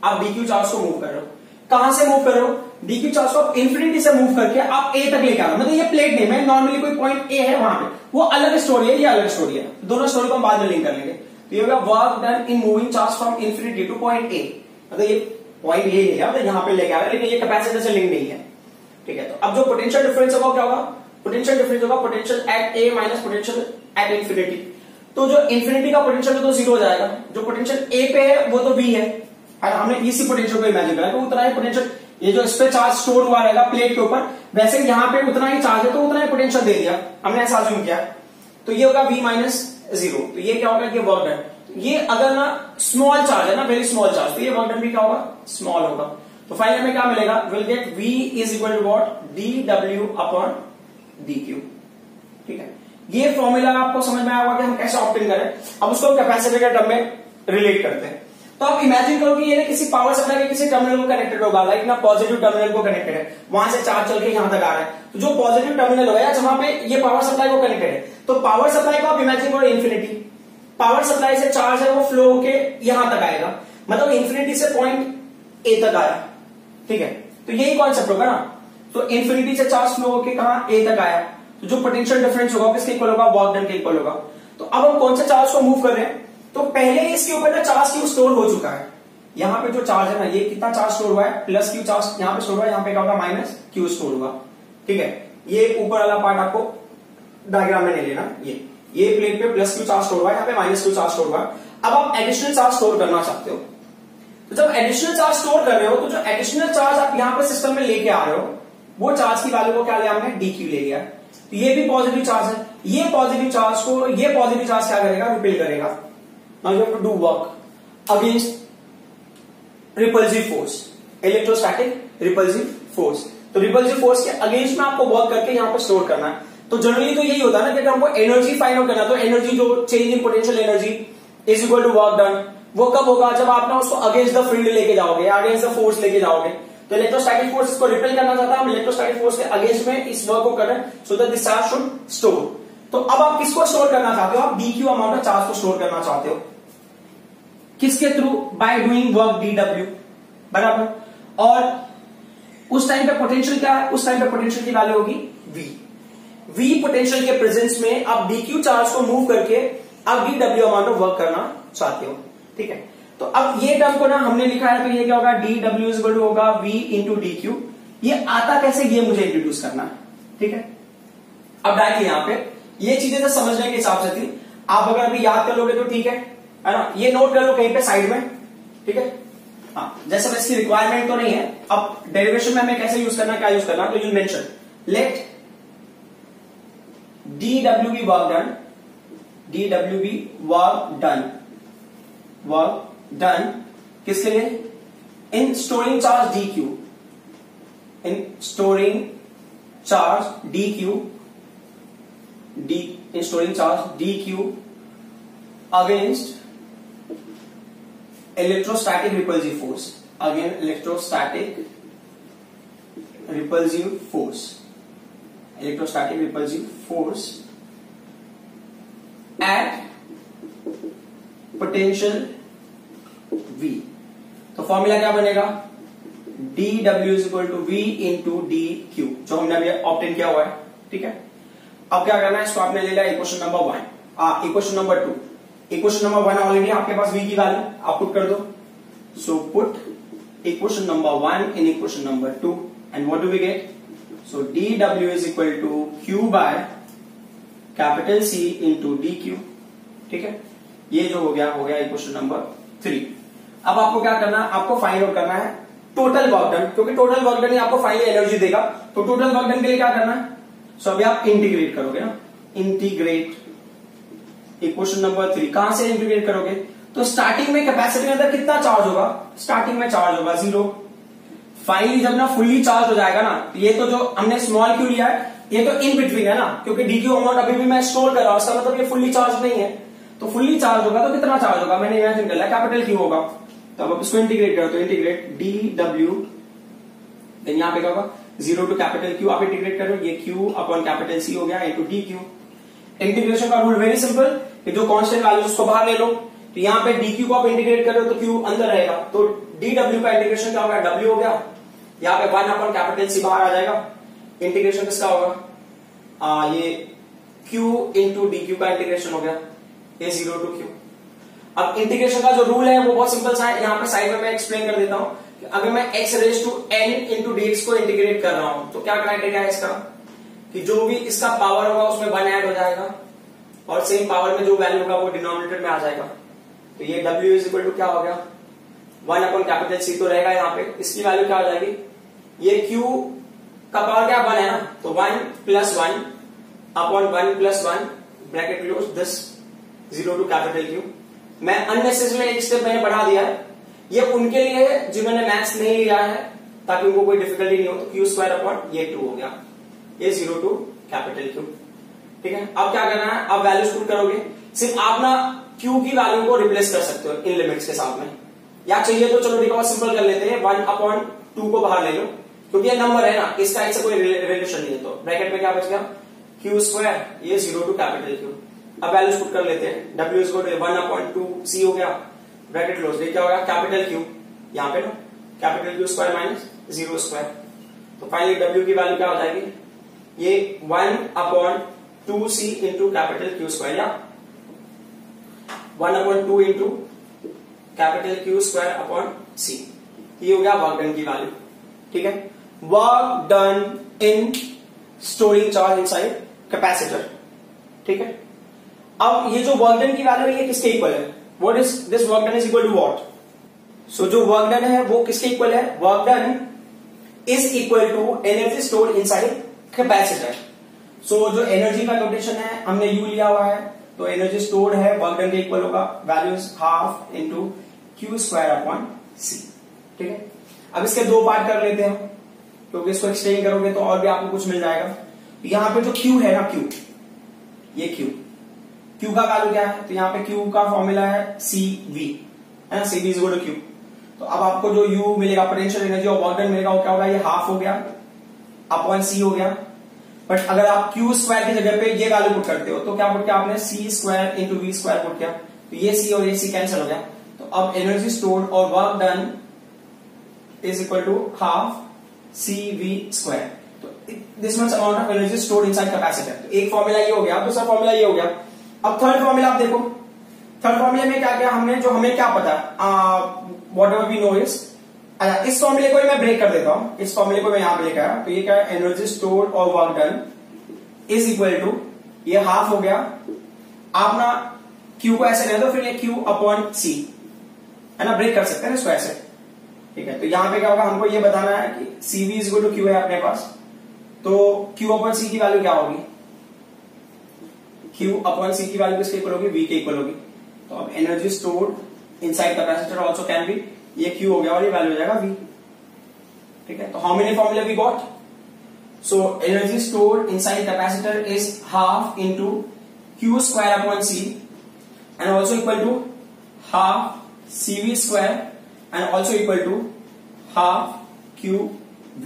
S1: आप डीक्यू चार्ज को मूव कर रहे हो। कहां से मूव कर रहे हो, डीक्यू चार्ज को आप इंफिनिटी से मूव करके आप ए तक लेके आ रहे हो। मतलब ये प्लेट नहीं, मैं नॉर्मली कोई पॉइंट ए है वहां पे, वो अलग स्टोरी है, ये अलग स्टोरी है, दोनों स्टोरी को हम बाद में लिंक कर लेंगे। तो ये होगा work done in moving charge from infinity two point A, मतलब ये पॉइंट ये है, मतलब यहां पे लेके आ रहा है, लेकिन ये कैपेसिटर से लिंक नहीं है। ठीक है, तो अब जो पोटेंशियल डिफरेंस होगा क्या होगा, पोटेंशियल डिफरेंस होगा potential at A minus potential at infinity. तो जो इंफिनिटी का पोटेंशियल तो जीरो हो जाएगा, जो पोटेंशियल ए पे है वो तो वी है, और हमने इसी पोटेंशियल को इमेजिन करा, तो उतना ही पोटेंशियल, ये जो इस पे चार्ज स्टोर हुआ रहेगा प्लेट के ऊपर, वैसे यहां पे उतना ही चार्ज है तो उतना ही पोटेंशियल दे दिया, हमने ऐसा अज्यूम किया। तो ये होगा वी माइनस 0। तो ये क्या होगा, ये वर्क डन। ये अगर ना स्मॉल चार्ज है ना, वेरी स्मॉल चार्ज, तो ये वर्क डन भी क्या होगा, स्मॉल होगा। तो फाइनल में क्या मिलेगा, will get V is equal to what, dW upon dQ। ठीक है, ये फॉर्मूला आपको समझ में आया होगा कि हम कैसे ऑप्टेन करें। अब उसको हम कैपेसिटर के टर्म में रिलेट करते हैं। तो आप इमेजिन करो कि ये किसी पावर सप्लाई के किसी टर्मिनल को कनेक्टेड होगा, लाइक ना पॉजिटिव टर्मिनल को कनेक्टेड है, वहां से चार्ज चल के यहां तक आ रहा है। तो जो पॉजिटिव टर्मिनल होगा जहां पे ये पावर सप्लाई को कनेक्टेड है, तो पावर सप्लाई को आप इमेजिन करो इन्फिनिटी, पावर सप्लाई से चार्ज है वो फ्लो होके यहां तक आएगा, मतलब इन्फिनिटी से पॉइंट ए तक आया। ठीक है, तो यही कॉन्सेप्ट होगा ना। तो इन्फिनिटी से चार्ज फ्लो होके कहां, ए तक आया, तो जो पोटेंशियल डिफरेंस होगा किसके इक्वल होगा, वर्क डन के इक्वल होगा। तो अब हम कौन से चार्ज को मूव कर रहे हैं, तो पहले इसके ऊपर ना चार्ज क्यू स्टोर हो चुका है। यहाँ पे जो चार्ज है ना, ये कितना चार्ज स्टोर हुआ है, प्लस क्यू चार्ज यहाँ पे स्टोर हुआ है, यहाँ पे क्या होगा, माइनस क्यू स्टोर हुआ। ठीक है, ये ऊपर वाला पार्ट आपको डायग्राम में नहीं लेना, ये प्लेट पे प्लस क्यू चार्ज स्टोर हुआ है, यहाँ पे माइनस क्यू चार्ज स्टोर हुआ है। अब आप एडिशनल चार्ज स्टोर करना चाहते हो, तो जब एडिशनल चार्ज स्टोर कर रहे हो, तो जो एडिशनल चार्ज आप यहाँ पे सिस्टम में लेके आ रहे हो, वो चार्ज की वैल्यू को क्या लिया हमने, dQ ले लिया। तो ये भी पॉजिटिव चार्ज है, ये पॉजिटिव चार्ज को ये पॉजिटिव चार्ज क्या करेगा, रिपेल करेगा। Now you have to do work against repulsive force, electrostatic repulsive force. तो रिपल्सिव फोर्स के अगेंस्ट में आपको वर्क करके यहाँ पे स्टोर करना है। तो जनरली तो यही होता है ना कि हमको एनर्जी फाइंड आउट करना, तो एनर्जी जो change in potential energy is equal to work done, वो कब होगा, जब आप ना उसको अगेंस्ट द फील्ड लेके जाओगे, अगेंस्ट द फोर्स लेके जाओगे। तो इलेक्ट्रोस्टैटिक फोर्स इसको रिपेल करना चाहता है, हम इलेक्ट्रोस्टैटिक फोर्स के अगेंस्ट में इस वर्क को कर रहे हैं, so that this charge should store. तो अब आप किसको स्टोर करना चाहते हो, आप dQ अमाउंट ऑफ चार्ज को स्टोर करना चाहते हो, किसके through, by doing work dW, बराबर। और उस टाइम पे पोटेंशियल क्या है, उस टाइम पे पोटेंशियल की वैल्यू होगी V पोटेंशियल के प्रेजेंस में आप dQ चार्ज को मूव करके आप dW अमाउंट ऑफ वर्क करना चाहते हो। ठीक है, तो अब ये टर्म को ना हमने लिखा है, तो ये क्या होगा, dW इज इक्वल टू होगा V इंटू dQ। ये आता कैसे, ये मुझे इंट्रोड्यूस करना है। ठीक है, अब डायरेक्टली यहां पे ये चीजें तो समझने के हिसाब से थी, आप अगर अभी याद कर लोगे तो ठीक है ना, ये नोट कर लो कहीं पे साइड में। ठीक है, हाँ, जैसे मैं इसकी रिक्वायरमेंट तो नहीं है, अब डेरिवेशन में हमें कैसे यूज करना, क्या यूज करना, तो you mention let dW be work done, dW be work done किसके लिए, in storing charge dQ, in storing charge dQ, in storing charge dQ against electrostatic repulsive force, again electrostatic repulsive force, electrostatic repulsive force at potential V। तो formula क्या बनेगा, dW is equal to V into dQ, जो हमने अभी obtain किया हुआ है। ठीक है, अब क्या करना है, इसको आपने ले लिया equation number 1, equation number 2, equation number 1 already आपके पास V की वैल्यू आप पुट कर दो। So put equation number 1 in equation number 2 and what do we get, so dW is equal to Q by capital C into dQ। ठीक है, ये जो हो गया इक्वेशन नंबर 3। अब आपको क्या करना है, आपको फाइंड आउट करना है टोटल वर्क डन, क्योंकि टोटल वर्क डन ही आपको फाइनली एनर्जी देगा। तो टोटल वर्क डन के लिए क्या करना है, सो अभी आप इंटीग्रेट करोगे ना, इंटीग्रेट इक्वेशन नंबर 3, कहां से इंटीग्रेट करोगे, तो स्टार्टिंग में कैपेसिटी के अंदर कितना चार्ज होगा, स्टार्टिंग में चार्ज होगा 0। फाइनली जब ना फुल्ली चार्ज हो जाएगा ना, तो ये तो जो हमने स्मॉल क्यू लिया है ये तो इन बिटवीन है ना, क्योंकि dQ अमाउंट अभी भी मैं स्टोर कर रहा हूं, उसका मतलब ये फुल्ली चार्ज नहीं है। तो फुल्ली चार्ज होगा तो कितना चार्ज होगा, मैंने इमेजिन कर लिया कैपिटल Q होगा। तो अब इसको इंटीग्रेट करो, तो इंटीग्रेट dW, देन यहां पे क्या होगा 0 टू कैपिटल Q, आप इंटीग्रेट करो, ये Q अपॉन कैपिटल C हो गया इंटू dQ। इंटीग्रेशन का रूल वेरी सिंपल, कि जो कांस्टेंट वैल्यू उसको बाहर ले लो, तो यहां पे dQ को आप इंटीग्रेट करो तो Q अंदर रहेगा, तो dW का इंटीग्रेशन क्या होगा, W हो गया, यहां पे 1 अपॉन कैपिटल C बाहर आ जाएगा। इंटीग्रेशन किसका होगा, ये Q इंटू dQ का इंटीग्रेशन हो गया, ये 0 टू Q। अब इंटीग्रेशन का जो रूल है वो बहुत सिंपल सा है, यहां पे साइड में मैं एक्सप्लेन कर देता हूं कि अगर मैं x raise to n into dx को इंटीग्रेट कर रहा हूं, तो क्या क्राइटेरिया है इसका, कि जो भी इसका पावर होगा उसमें 1 ऐड हो जाएगा, और सेम पावर में जो वैल्यू होगा वो डिनोमिनेटर में आ जाएगा। तो ये W इज इक्वल टू क्या हो गया, 1 अपॉन कैपिटल C तो रहेगा यहाँ पे, इसकी वैल्यू क्या हो जाएगी, ये Q का पावर क्या 1 है ना, तो 1 plus 1 upon 1 plus 1 bracket close this 0 to capital Q. मैं अननेसेसरी एक स्टेप मैंने बढ़ा दिया है, ये उनके लिए है जिन्होंने मैथ्स नहीं लिया है, ताकि उनको कोई डिफिकल्टी नहीं हो। तो क्यू स्क्वायर अपॉन ये 2 हो गया, ये 0 टू कैपिटल क्यू। ठीक है, अब क्या करना है, अब वैल्यूज पुट करोगे। सिर्फ आप ना क्यू की वैल्यू को रिप्लेस कर सकते हो इन लिमिट्स के साथ में, या चाहिए तो चलो देखो सिंपल कर लेते हैं, 1/2 को बाहर ले लो, क्योंकि ये नंबर है ना, इसका इससे कोई रिलेशन नहीं है। तो ब्रैकेट में क्या बच गया, क्यू स्क्वायर, ये 0 टू कैपिटल क्यू। अब वैल्यूज पुट कर लेते हैं, W is equal to 1/2 C हो गया, ब्रैकेट क्लोज, ये क्या होगा कैपिटल क्यू, यहाँ पे ना capital Q square minus 0 square. तो फाइनली W की वैल्यू क्या हो जाएगी, ये 1/2C into capital Q square, या 1/2 into capital Q square upon C। ये हो गया वर्क डन की वैल्यू। ठीक है, वर्क डन इन स्टोरिंग चार्ज इनसाइड कैपेसिटर। ठीक है, अब ये जो वर्क डन की वैल्यू है ये किसके इक्वल है, what is this work done is equal to what. So जो वर्क डन है वो किसके इक्वल है, work done is equal to energy stored inside capacitor. So जो एनर्जी का नोटेशन है हमने यू लिया हुआ है, तो एनर्जी स्टोर्ड है वर्क डन के इक्वल होगा, value is half into Q square upon C. ठीक है, अब इसके दो पार्ट कर लेते हैं, क्योंकि इसको एक्सटेंड करोगे तो और भी आपको कुछ मिल जाएगा। यहां पे जो क्यू है ना, क्यू, ये क्यू का वैल्यू क्या है, तो यहाँ पे क्यू का फॉर्मूला है CV, है ना, CV is equal to Q. तो अब आपको जो U मिलेगा, पोटेंशियल एनर्जी और वर्क डन मिलेगा, वो क्या होगा, ये हाफ हो गया अपॉन C हो गया। बट अगर आप क्यू स्क्वायर की जगह पे ये वैल्यू पुट करते हो, तो क्या पुट किया आपने, C square into V square put किया, तो ये C और ये C कैंसिल हो गया। तो अब एनर्जी स्टोर्ड और work done is equal to half CV square. तो this much amount of energy stored inside capacitor. तो एक फॉर्मूला ये हो गया, दूसरा फॉर्मूला ये हो गया। अब थर्ड फॉर्मूला आप देखो, थर्ड फॉर्मूले में क्या क्या हमने, जो हमें क्या पता whatever we know is, इस फॉर्मूले को मैं ब्रेक कर देता हूं, इस फॉर्मूले को मैं यहां पे लेकर आया। तो ये क्या है, एनर्जी स्टोर्ड और work done is equal to, ये हाफ हो गया, आप ना क्यू को ऐसे ले दो, फिर ये क्यू अपॉन सी, है ना, ब्रेक कर सकते हैं ना इसको ऐसे। ठीक है, तो यहां पे क्या होगा, हमको ये बताना है कि CV is equal to Q है अपने पास, तो क्यू अपॉन सी की वैल्यू क्या होगी, क्यू अपॉन सी की वैल्यू किसके इक्वल होगी, V के इक्वल होगी। तो अब energy stored inside capacitor also can be, ये क्यू हो गया और ये वैल्यू हो जाएगा V। ठीक है, तो हाउ मेनी फॉर्मूले we got, so energy stored inside capacitor is half into Q square upon C and also equal to half CV square and also equal to half QV।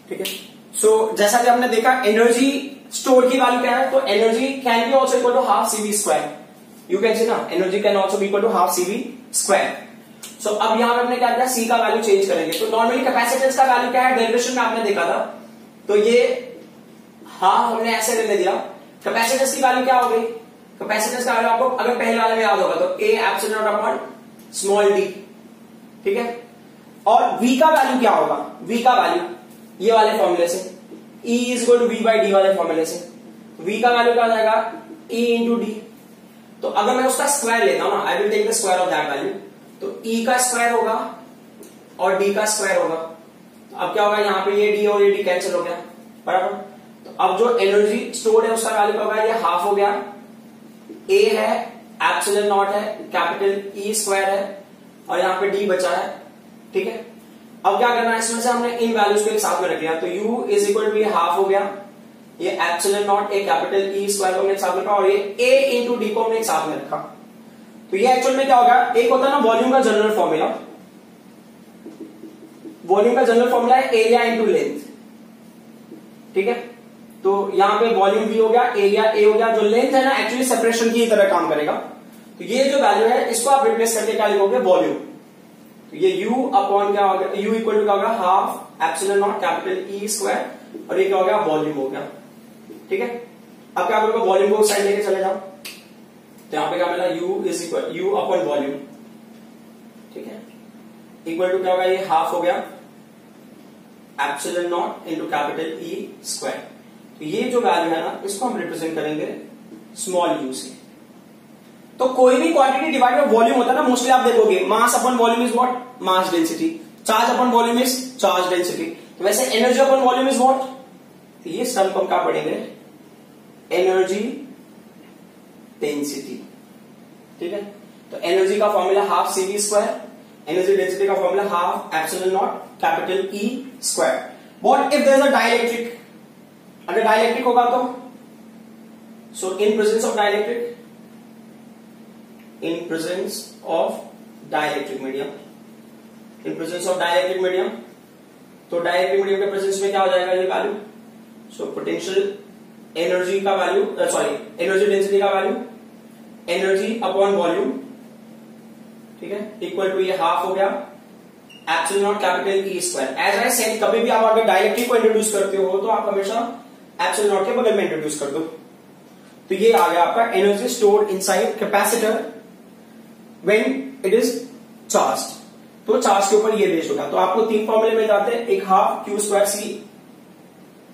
S1: ठीक है, सो जैसा कि हमने देखा एनर्जी स्टोर की value क्या है, तो energy can be also equal to half CV square, you can see ना, energy can also be equal to half CV square. So अब यहां पर हमने क्या किया, C का वैल्यू चेंज करेंगे। तो नॉर्मली कैपेसिटेंस का वैल्यू क्या है, डेरिवेशन में आपने देखा था, तो ये हाफ हमने ऐसे ले लिया। कैपेसिटेंस की वैल्यू क्या हो गई, कैपेसिटेंस का वैल्यू आपको अगर पहले वाले में याद होगा तो A epsilon naught upon small d। ठीक है, और V का वैल्यू क्या होगा, V का वैल्यू ये वाले फॉर्मूले से, E is equal to V by d वाले फॉर्मूले से, V का वैल्यू क्या हो जाएगा, E इंटू डी। तो अगर मैं उसका स्क्वायर लेता हूं ना, I will take the square of that value, तो E का स्क्वायर होगा और D का स्क्वायर होगा। तो अब क्या होगा, यहाँ पे ये D और ये D कैंसिल हो गया, बराबर। तो अब जो एनर्जी स्टोर्ड है उसका वैल्यू क्या होगा, ये हाफ हो गया, A है एप्सिलॉन नॉट है, कैपिटल E स्क्वायर है, और यहाँ पे D बचा है। ठीक है, अब क्या करना है, इसमें से हमने इन वैल्यूज को एक साथ में रख लिया, तो U इज इक्वल टू ये हाफ हो गया, ये एप्सिलॉन नॉट एक कैपिटल E स्क्वायर को हमने एक साथ में रखा, और ये A इंटू डी को हमने एक साथ में रखा। तो ये एक्चुअल में क्या होगा, एक होता है ना वॉल्यूम का जनरल फॉर्मूला, वॉल्यूम का जनरल फॉर्मूला है एरिया इंटू लेंथ। ठीक है, तो यहां पे वॉल्यूम V हो गया, एरिया A हो गया, जो लेंथ है ना एक्चुअली सेपरेशन की तरह काम करेगा। तो ये जो वैल्यू है इसको आप रिप्लेस करके क्या लिखोगे, वॉल्यूम। तो ये U अपॉन क्या होगा, U इक्वल टू क्या होगा, half epsilon naught capital E square, और ये क्या हो गया, वॉल्यूम हो गया। ठीक है, अब क्या करोगे, वॉल्यूम को साइड लेके चले जाओ, तो यहां पे क्या मिला, U is equal U upon volume. ठीक है, इक्वल टू क्या होगा, ये हाफ हो गया epsilon not into capital E square. तो ये जो वैल्यू है ना, इसको हम रिप्रेजेंट करेंगे स्मॉल u से। तो कोई भी क्वांटिटी डिवाइड बाय वॉल्यूम होता है ना, मोस्टली आप देखोगे mass upon volume is what, mass density, charge upon volume is charge density. तो वैसे energy upon volume is what, तो ये सम को हम क्या पढ़ेंगे, एनर्जी डेंसिटी। ठीक है, तो एनर्जी का formula half C V square, energy density का formula half epsilon naught capital E square. What if there is a dielectric, अगर डाइलेक्ट्रिक होगा तो so in presence of dielectric, in presence of dielectric medium, in presence of dielectric medium, तो dielectric medium के presence में क्या हो जाएगा ये वैल्यू, सो पोटेंशियल एनर्जी का वैल्यू, सॉरी एनर्जी डेंसिटी का वैल्यू, एनर्जी अपॉन वॉल्यूम, ठीक है, इक्वल टू ये हाफ हो गया epsilon naught capital E square. As I said, कभी भी आप अगर डायरेक्टली को इंट्रोड्यूस करते हो तो आप हमेशा एप्सिलॉन नॉट के बगल में इंट्रोड्यूस कर दो। तो ये आ गया आपका energy stored inside capacitor when it is charged. तो चार्ज के ऊपर ये बेस्ड होगा। तो आपको तीन फॉर्मूले मिल जाते हैं, एक half Q square C,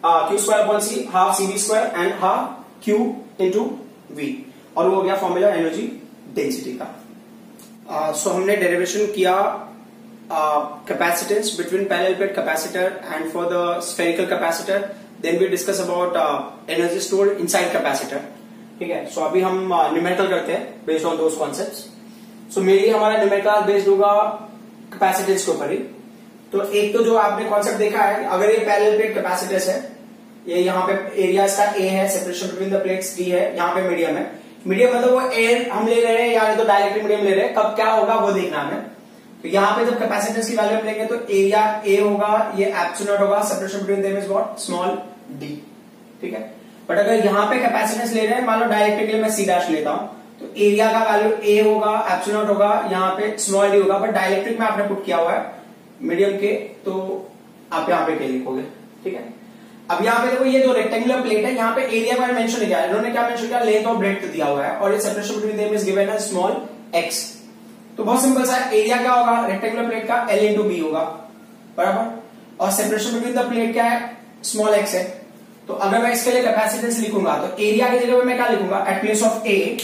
S1: Q square upon C, half C V square and half Q into V, और वो हो गया फॉर्मूला एनर्जी डेंसिटी का। सो हमने डेरिवेशन किया capacitance between parallel plate capacitor and for the spherical capacitor, then we discuss about energy stored inside capacitor. ठीक है, so अभी हम न्यूमेरिकल करते हैं based on those concepts. So mainly हमारा न्यूमेरिकल बेस्ड होगा कैपेसिटेंस के ऊपर ही। तो एक तो जो आपने कॉन्सेप्ट देखा है, अगर ये पैरेलल प्लेट कैपेसिटर्स है, ये यहाँ पे एरिया इसका ए है, separation between the plates D है, यहाँ पे मीडियम है। मीडियम मतलब वो एयर हम ले रहे हैं या तो डायरेक्टली मीडियम ले रहे हैं, कब क्या होगा वो देखना हमें। तो यहाँ पे जब कैपेसिटेंस की वैल्यू हम लेंगे तो एरिया ए होगा, ये एप्सिलॉन होगा, separation between them is what, small d. ठीक है, बट अगर यहाँ पे कैपेसिटेंस ले रहे हैं, मान लो डायरेक्टली के लिए मैं सी डैश लेता हूं, तो एरिया का वैल्यू ए होगा, एप्सिलॉन होगा, यहाँ पे स्मॉल डी होगा, बट डाइलेक्ट्रिक में आपने पुट किया हुआ है मीडियम के, तो आप यहाँ पे के लिखोगे। ठीक है, अब यहाँ पे देखो ये जो रेक्टेंगुलर प्लेट है, यहाँ पे एरिया का मेंशन किया है, इन्होंने क्या मेंशन किया, लेंथ ऑफ ब्रेड्थ दिया हुआ है, और ये separation between them is given है स्मॉल एक्स। तो बहुत सिंपल सा एरिया क्या होगा रेक्टेंगुलर प्लेट का, एल इंटू बी होगा, बराबर, और सेपरेशन बिटवीन द प्लेट क्या है, स्मॉल एक्स है। तो अगर मैं इसके लिए कैपेसिटेंस लिखूंगा तो एरिया की जगह पे मैं क्या लिखूंगा, at place of A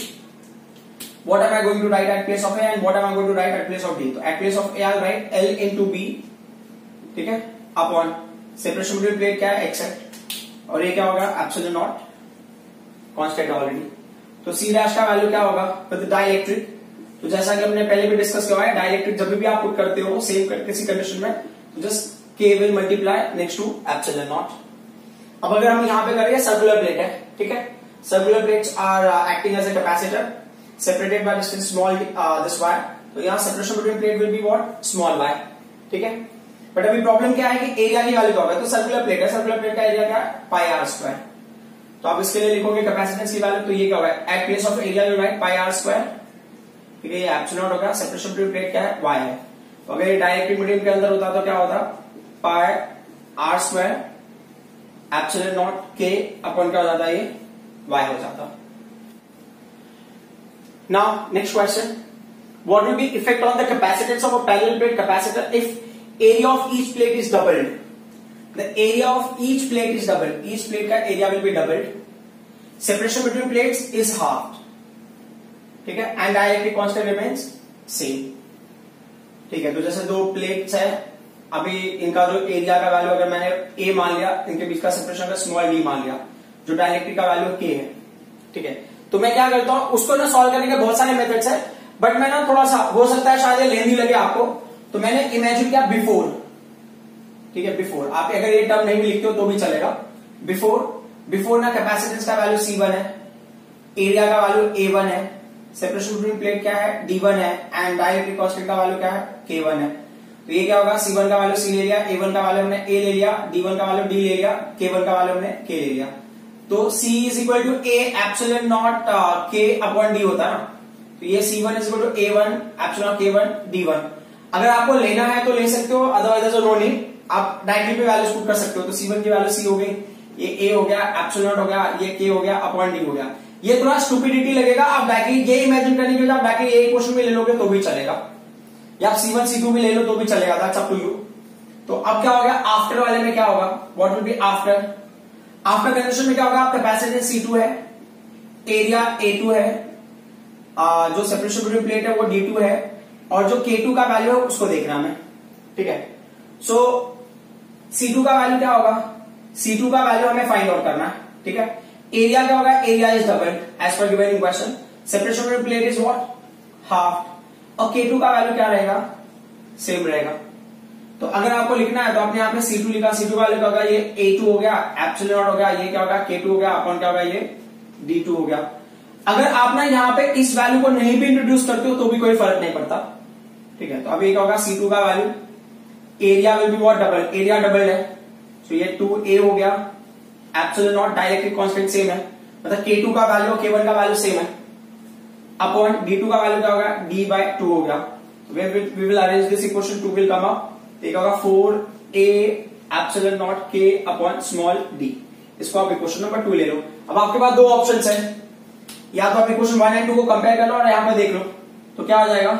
S1: what am I going to write at place of A and what am I going to write at place of D? तो at place of A I'll write L into B, ठीक है, upon separation between plate क्या है, x है, और ये क्या होगा, एप्सिलॉन नॉट, कांस्टेंट ऑलरेडी। तो C डैश का वैल्यू क्या होगा, तो डाइलेक्ट्रिक, तो जैसा कि हमने पहले भी डिस्कस किया है, डाइलेक्ट्रिक जब भी आप पुट करते हो सेम किसी कंडीशन में, तो just K will multiply next to epsilon naught. अब अगर हम यहाँ पे करें, सर्कुलर प्लेट है, ठीक है, circular plates are acting as a capacitor separated by distance small this y, तो यहाँ separation between plate will be what, small y। ठीक है, बट अभी प्रॉब्लम क्या है कि एरिया की वैल्यू क्या होगा, तो सर्कुलर प्लेट है, सर्कुलर प्लेट का एरिया क्या है, पाई आर स्क्वायर। तो आप इसके लिए लिखोगे कैपेसिटेंस की वैल्यू, तो ये क्या होगा, at place of area you write pi r square. ठीक है, ये एप्सिलॉन होगा, सेपरेशन बिटवीन प्लेट क्या है, y है। तो अगर ये डायरेक्ट मीडियम के अंदर होता तो क्या होता, पाई आर स्क्वायर एप्सिलॉन नॉट के अपॉन क्या हो जाता है, ये y हो जाता। Now, next question. What will be effect on the capacitance of a parallel plate capacitor if area of each plate is doubled? The area of each plate is doubled. Each plate का area will be doubled. Separation between plates is halved. ठीक है, and dielectric constant remains same. ठीक है, तो जैसे दो plates है, अभी इनका जो एरिया का वैल्यू अगर मैंने a मान लिया, इनके बीच का सेपरेशन का स्मॉल d मान लिया, जो डायलेक्ट्रिक का वैल्यू k है। ठीक है, तो मैं क्या करता हूं, उसको ना सॉल्व करने के बहुत सारे मेथड्स है, बट मैं ना थोड़ा सा, हो सकता है शायद लेंदी लगे आपको, तो मैंने इमेजिन किया बिफोर। ठीक है, बिफोर, आप अगर ये टर्म नहीं भी लिखते हो तो भी चलेगा। बिफोर ना कैपेसिटेंस का वैल्यू C1 है, एरिया का वैल्यू A1 है, सेपरेशन बिटवीन प्लेट क्या है, D1 है, एंड डाइलेक्ट्रिक कांस्टेंट का वैल्यू क्या है, K1 है। तो ये क्या होगा, C1 का वैल्यू C ले लिया, A1 का वैल्यू हमने A ले लिया, D1 का वैल्यू D ले लिया, K1 का वैल्यू हमने K ले लिया। तो C is equal to A epsilon naught K upon D होता है ना, तो ये C1 is equal to A1 epsilon K1 D1। अगर आपको लेना है तो ले सकते हो, अदरवाइज नो नीड, आप डायरेक्टली पे वैल्यूज पुट कर सकते हो। तो C1 की वैल्यू C हो गई, ये A हो गया, एप्सिलॉन हो गया, ये K हो गया, अपॉन D हो गया। ये थोड़ा स्टुपिडिटी लगेगा, आप डायरेक्टली ये इमेजिन करने के लिए आप डायरेक्टली ये क्वेश्चन में ले लोगे तो भी चलेगा, या आप C1 C2 भी ले लो तो भी चलेगा, दैट्स अप टू यू। तो अब क्या हो गया, आफ्टर वाले में क्या होगा, what will be after, after condition में क्या होगा, कैपेसिटेंस C2 है, एरिया A2 है, जो सेपरेशन बिटवीन प्लेट है वो D2 है, और जो K2 का वैल्यू है उसको देखना हमें। ठीक है, सो C2 का वैल्यू क्या होगा, C2 का वैल्यू हमें फाइंड आउट करना है। ठीक है, एरिया क्या होगा, area is doubled as per given in question, separation of plate is what, half, और K2 का वैल्यू क्या रहेगा, सेम रहेगा। तो अगर आपको लिखना है तो आपने यहाँ पे C2 लिखा, C2 का वैल्यू क्या होगा, ये A2 हो गया, एप्सिलॉन नॉट हो गया, ये क्या होगा K2 हो गया, अपॉन क्या होगा ये D2 हो गया। अगर आप ना यहाँ पे इस वैल्यू को नहीं भी इंट्रोड्यूस करते हो तो भी कोई फर्क नहीं पड़ता, ठीक है। तो अब ये क्या होगा, C2 का value, area will be what, double, area double है, तो ये 2A हो गया, epsilon not directly constant same है, मतलब K2 का वैल्यू और K1 का वैल्यू सेम है, अपॉन D2 का वैल्यू क्या होगा, D/2 हो गया। We will arrange this equation, 2 will come up, एक होगा 4A epsilon naught K upon small d। इसको आप इक्वेशन नंबर 2 ले लो। अब आपके पास दो ऑप्शंस हैं, या तो आप इक्वेशन 1 एंड 2 को कंपेयर कर लो और यहां पे देख लो, तो क्या हो जाएगा,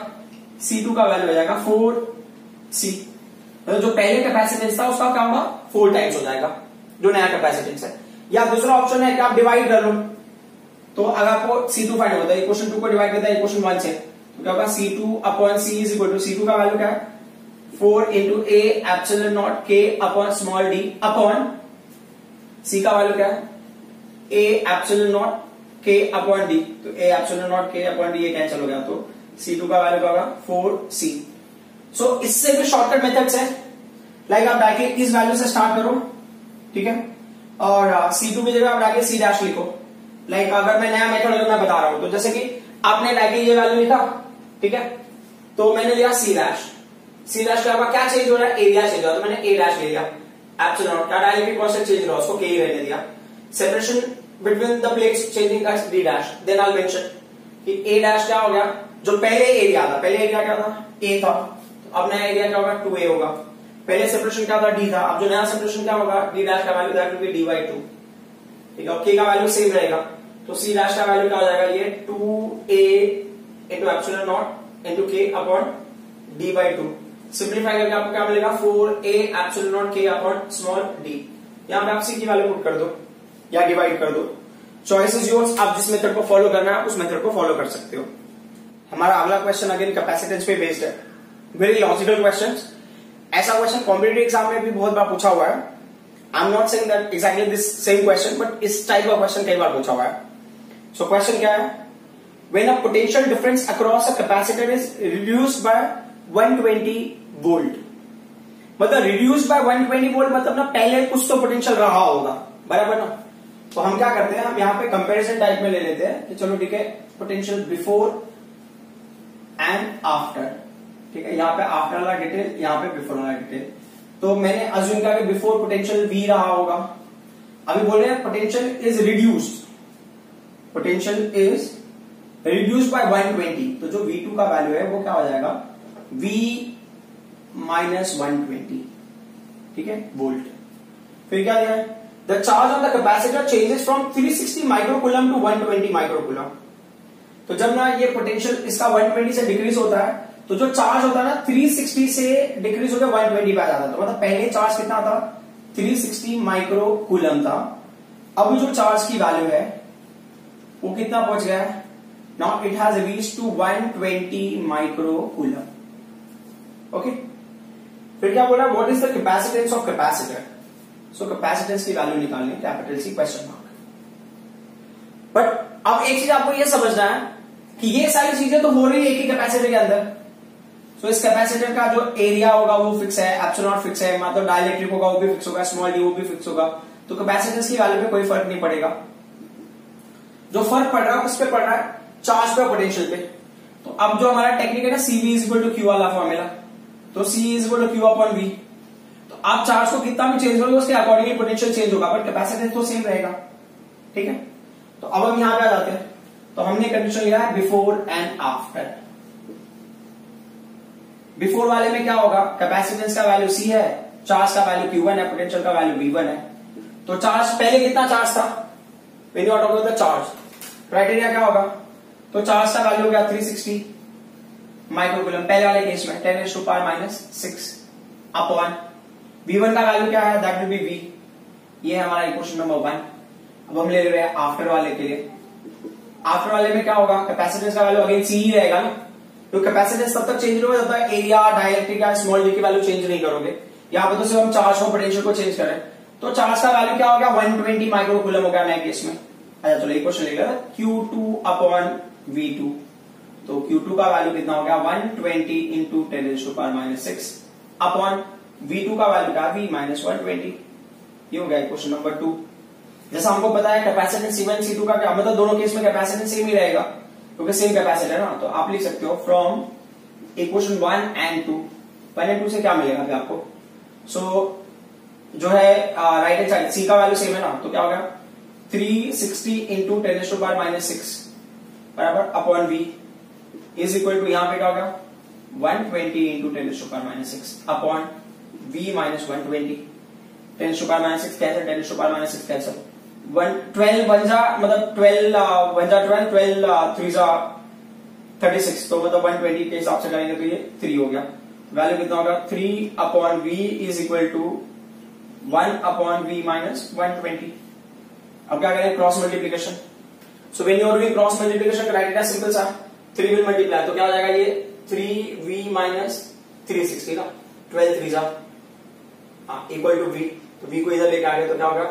S1: C2 का वैल्यू हो जाएगा 4C, मतलब जो पहले कैपेसिटेंस था उसका क्या होगा, 4 टाइम्स हो जाएगा जो नया कैपेसिटेंस है। या दूसरा ऑप्शन है कि आप डिवाइड कर लो, तो अगर आपको C2 फाइंड होता है, इक्वेशन 2 को डिवाइड करता है इक्वेशन 1 से, तो क्या होगा, C2 upon C is equal to, C2 का वैल्यू क्या है 4 into A epsilon naught K upon small d, upon C का वैल्यू क्या है A epsilon naught K upon d, तो A epsilon naught K upon d ये cancel हो गया, तो C2 का वैल्यू क्या होगा 4C। सो इससे भी शॉर्टकट मेथड्स है, लाइक आप डायरेक्टली इस वैल्यू से स्टार्ट करो, ठीक है, और C2 की जगह आप डायरेक्टली C डैश लिखो। लाइक अगर मैं नया मेथड अगर मैं बता रहा हूं, तो जैसे कि आपने डायरेक्टली ये वैल्यू लिखा, ठीक है, तो मैंने लिया C डैश, C डैश का क्या चेंज हो रहा है, एरिया चेंज हो रहा है, तो मैंने A डैश ले लिया, एप्सिलॉन नॉट क्या डायरेक्टली कांस्टेंट चेंज हो रहा है, उसको K ही रहने दिया। Separation between the plates changing as D dash, then I will mention कि A डैश क्या हो गया, जो पहले एरिया था, पहले एरिया क्या था, A था, तो अब नया एरिया क्या होगा 2A होगा। पहले सेपरेशन क्या था, D था, अब जो नया सेपरेशन क्या होगा, D डैश का value that will B D/2, ठीक है, और K का वैल्यू सेम रहेगा, तो C डैश का वैल्यू क्या हो जाएगा, ये 2A into epsilon not into K upon D/2। Simplify करके आपको क्या मिलेगा, 4A epsilon naught K upon small d। यहां पे आप C की वैल्यू पुट कर दो या डिवाइड कर दो, चॉइस इज योर्स, आप जिस मेथड को फॉलो करना है उस मेथड को फॉलो कर सकते हो। हमारा अगला क्वेश्चन अगेन कैपेसिटेंस पे बेस्ड है, वेरी लॉजिकल क्वेश्चन। ऐसा क्वेश्चन कॉम्पिटिटिव एग्जाम में भी बहुत बार पूछा हुआ है। I am not saying that exactly this same question, but इस टाइप का क्वेश्चन कई बार पूछा हुआ है। सो क्वेश्चन क्या है, when a potential difference across a capacitor is reduced by 120 volt, मतलब reduced by 120 volt मतलब ना पहले कुछ तो पोटेंशियल रहा होगा, बराबर ना। तो हम क्या करते हैं, हम यहाँ पे कंपैरिजन टाइप में ले लेते हैं कि चलो ठीक है, पोटेंशियल बिफोर एंड आफ्टर, ठीक है, यहाँ पे आफ्टर वाला डिटेल, यहाँ पे बिफोर वाला डिटेल। तो मैंने अज्यूम किया कि बिफोर पोटेंशियल V रहा होगा, अभी बोल रहे हैं potential is reduced, potential is reduced by 120, तो जो V2 का वैल्यू है वो क्या हो जाएगा, V माइनस 120, ठीक है, वोल्ट। फिर क्या दिया है, the charge on the capacitor changes from 360 microcoulomb to 120 microcoulomb. तो जब ना ये पोटेंशियल इसका 120 से डिक्रीज होता है, तो जो चार्ज होता है ना 360 से डिक्रीज होकर 120 पे आ जाता है। तो मतलब पहले चार्ज कितना था, 360 माइक्रोकूलम था, अब जो चार्ज की वैल्यू है वो कितना पहुंच गया है, now it has reached to 120 microcoulomb, okay। फिर क्या बोला, what is the capacitance of capacitor, so capacitance की वैल्यू निकालनी, capital C question mark. But अब एक चीज आपको ये समझना है कि ये सारी चीजें तो हो रही है एक ही कैपेसिटर के अंदर। सो इस कैपेसिटर का जो एरिया होगा वो फिक्स है, एप्सिलॉन नॉट फिक्स है, मतलब डाइलेक्ट्रिक होगा वो भी फिक्स होगा, स्मॉल डी वो भी फिक्स होगा, तो कैपेसिटेंस की वैल्यू में कोई फर्क नहीं पड़ेगा। जो फर्क पड़ रहा है उस पर पड़ रहा है चार्ज पे, पोटेंशियल पे। तो अब जो हमारा टेक्निक है ना, CV is equal to q वाला फॉर्मूला, तो C is equal to q upon V। तो आप चार्ज को कितना भी चेंज करोगे उसके अकॉर्डिंगली पोटेंशियल चेंज होगा, बट कैपेसिटेंस तो सेम रहेगा, ठीक है। तो अब हम यहां पे आ जाते हैं, तो हमने कंडीशन लिया है बिफोर एंड आफ्टर। बिफोर वाले में क्या होगा, कैपेसिटेंस का वैल्यू C है, चार्ज का वैल्यू Q1 है, पोटेंशियल का वैल्यू V1 है। तो चार्ज पहले कितना चार्ज था, when you are talking about the charge, criteria क्या होगा, तो चार्ज का वैल्यू हो गया 360 माइक्रोकूलम, पहले वाले केस में 10⁻⁶ अपॉन V1 का वैल्यू क्या है, दैट विल बी V। ये है हमारा इक्वेशन नंबर 1। अब हम ले रहे हैं आफ्टर वाले के लिए। आफ्टर वाले में क्या होगा, कैपेसिटेंस का वैल्यू अगेन C ही रहेगा ना, तो कैपेसिटेंस तब तक चेंज नहीं होगा जब तक एरिया, डाइलेक्ट्रिक या स्मॉल डी की वैल्यू चेंज नहीं करोगे। यहाँ पे तो सिर्फ हम चार्ज और पोटेंशियल को चेंज करें, तो चार्ज का वैल्यू क्या हो गया, 120 माइक्रोकूलम हो गया नए केस में। अच्छा चलो एक क्वेश्चन लिख रहा है, Q2 अपॉन V2। तो Q2 का वैल्यू कितना हो गया 120 इंटू 10⁻⁻6 अपॉन V2 का वैल्यू क्या V माइनस 120। ये हो गया क्वेश्चन नंबर 2। जैसा हमको पता है कैपेसिटेंस C1 C2 का क्या मतलब दोनों केस में कैपेसिटेंस सेम ही रहेगा क्योंकि सेम कैपेसिटर है ना। तो आप लिख सकते हो फ्रॉम इक्वेशन 1 एंड 2। 1 एंड 2 से क्या मिलेगा अभी आपको। सो जो है राइट हैंड साइड C का वैल्यू सेम है ना, तो क्या होगा 360 इंटू 10⁻⁻6 बराबर upon V is equal to यहां पे क्या होगा 120 इंटू 10⁻⁻6 अपॉन V माइनस 120। 10⁻⁻6 कैंसिल 10⁻⁻6 कैंसिल 12 बन जा मतलब 12 बन जा 12 3 जा 36। तो मतलब 120 के हिसाब से करेंगे तो ये 3 हो गया। वैल्यू कितना होगा 3 upon V is equal to 1 upon V minus 120। अब क्या करें cross multiplication. So when you are doing cross multiplication criteria simple सा 3 विल मल्टीप्लाई तो क्या हो जाएगा ये 3V माइनस 360 ना 12 3 जा इक्वल टू V। तो V को इधर लेके आ गए तो क्या होगा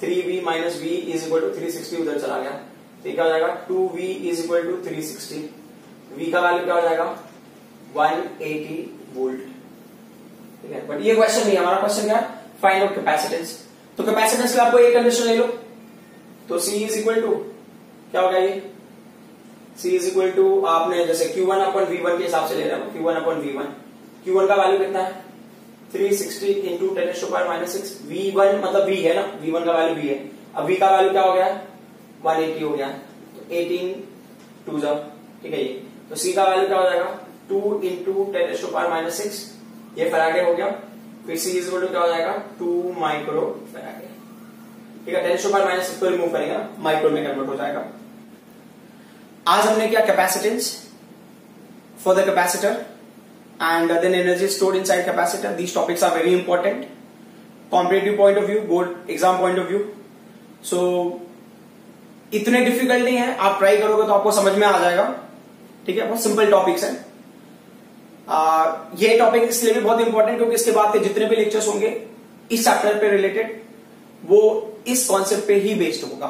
S1: 3V minus V is equal to 360 उधर चला गया तो ये क्या हो जाएगा 2V is equal to 360। V का वैल्यू क्या हो जाएगा 180 वोल्ट। ठीक है बट ये क्वेश्चन नहीं हमारा क्वेश्चन क्या फाइंड आउट कैपेसिटेंस। तो कैपेसिटेंस का आपको एक कंडीशन ले लो तो C इज इक्वल टू क्या होगा ये C इज इक्वल टू आपने जैसे Q1 अपॉन V1 के हिसाब से ले रहे हो Q1 अपॉन V1। Q1 का वैल्यू कितना है 360 इंटू 10⁻⁻6। V1 मतलब V है ना V1 का वैल्यू V है। अब V का वैल्यू क्या हो गया 180 हो गया तो 18 2 जा ठीक है ये। तो C का वैल्यू क्या हो जाएगा 2 इंटू 10⁻⁻6 ये फैराडे हो गया। फिर C इज इक्वल टू क्या हो जाएगा 2 माइक्रो फैराडे। ठीक है 10⁻⁻6 को रिमूव करेंगे ना माइक्रो में कन्वर्ट हो जाएगा। आज हमने क्या capacitance for the capacitor and then energy stored inside capacitor. These topics are very important competitive point of view board exam point of view. So इतने डिफिकल्ट नहीं है आप ट्राई करोगे तो आपको समझ में आ जाएगा। ठीक है बहुत सिंपल टॉपिक्स हैं। ये टॉपिक इसलिए भी बहुत इंपॉर्टेंट क्योंकि इसके बाद के जितने भी लेक्चर्स होंगे इस चैप्टर पे रिलेटेड वो इस कॉन्सेप्ट पे ही बेस्ड होगा।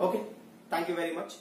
S1: Okay thank you very much.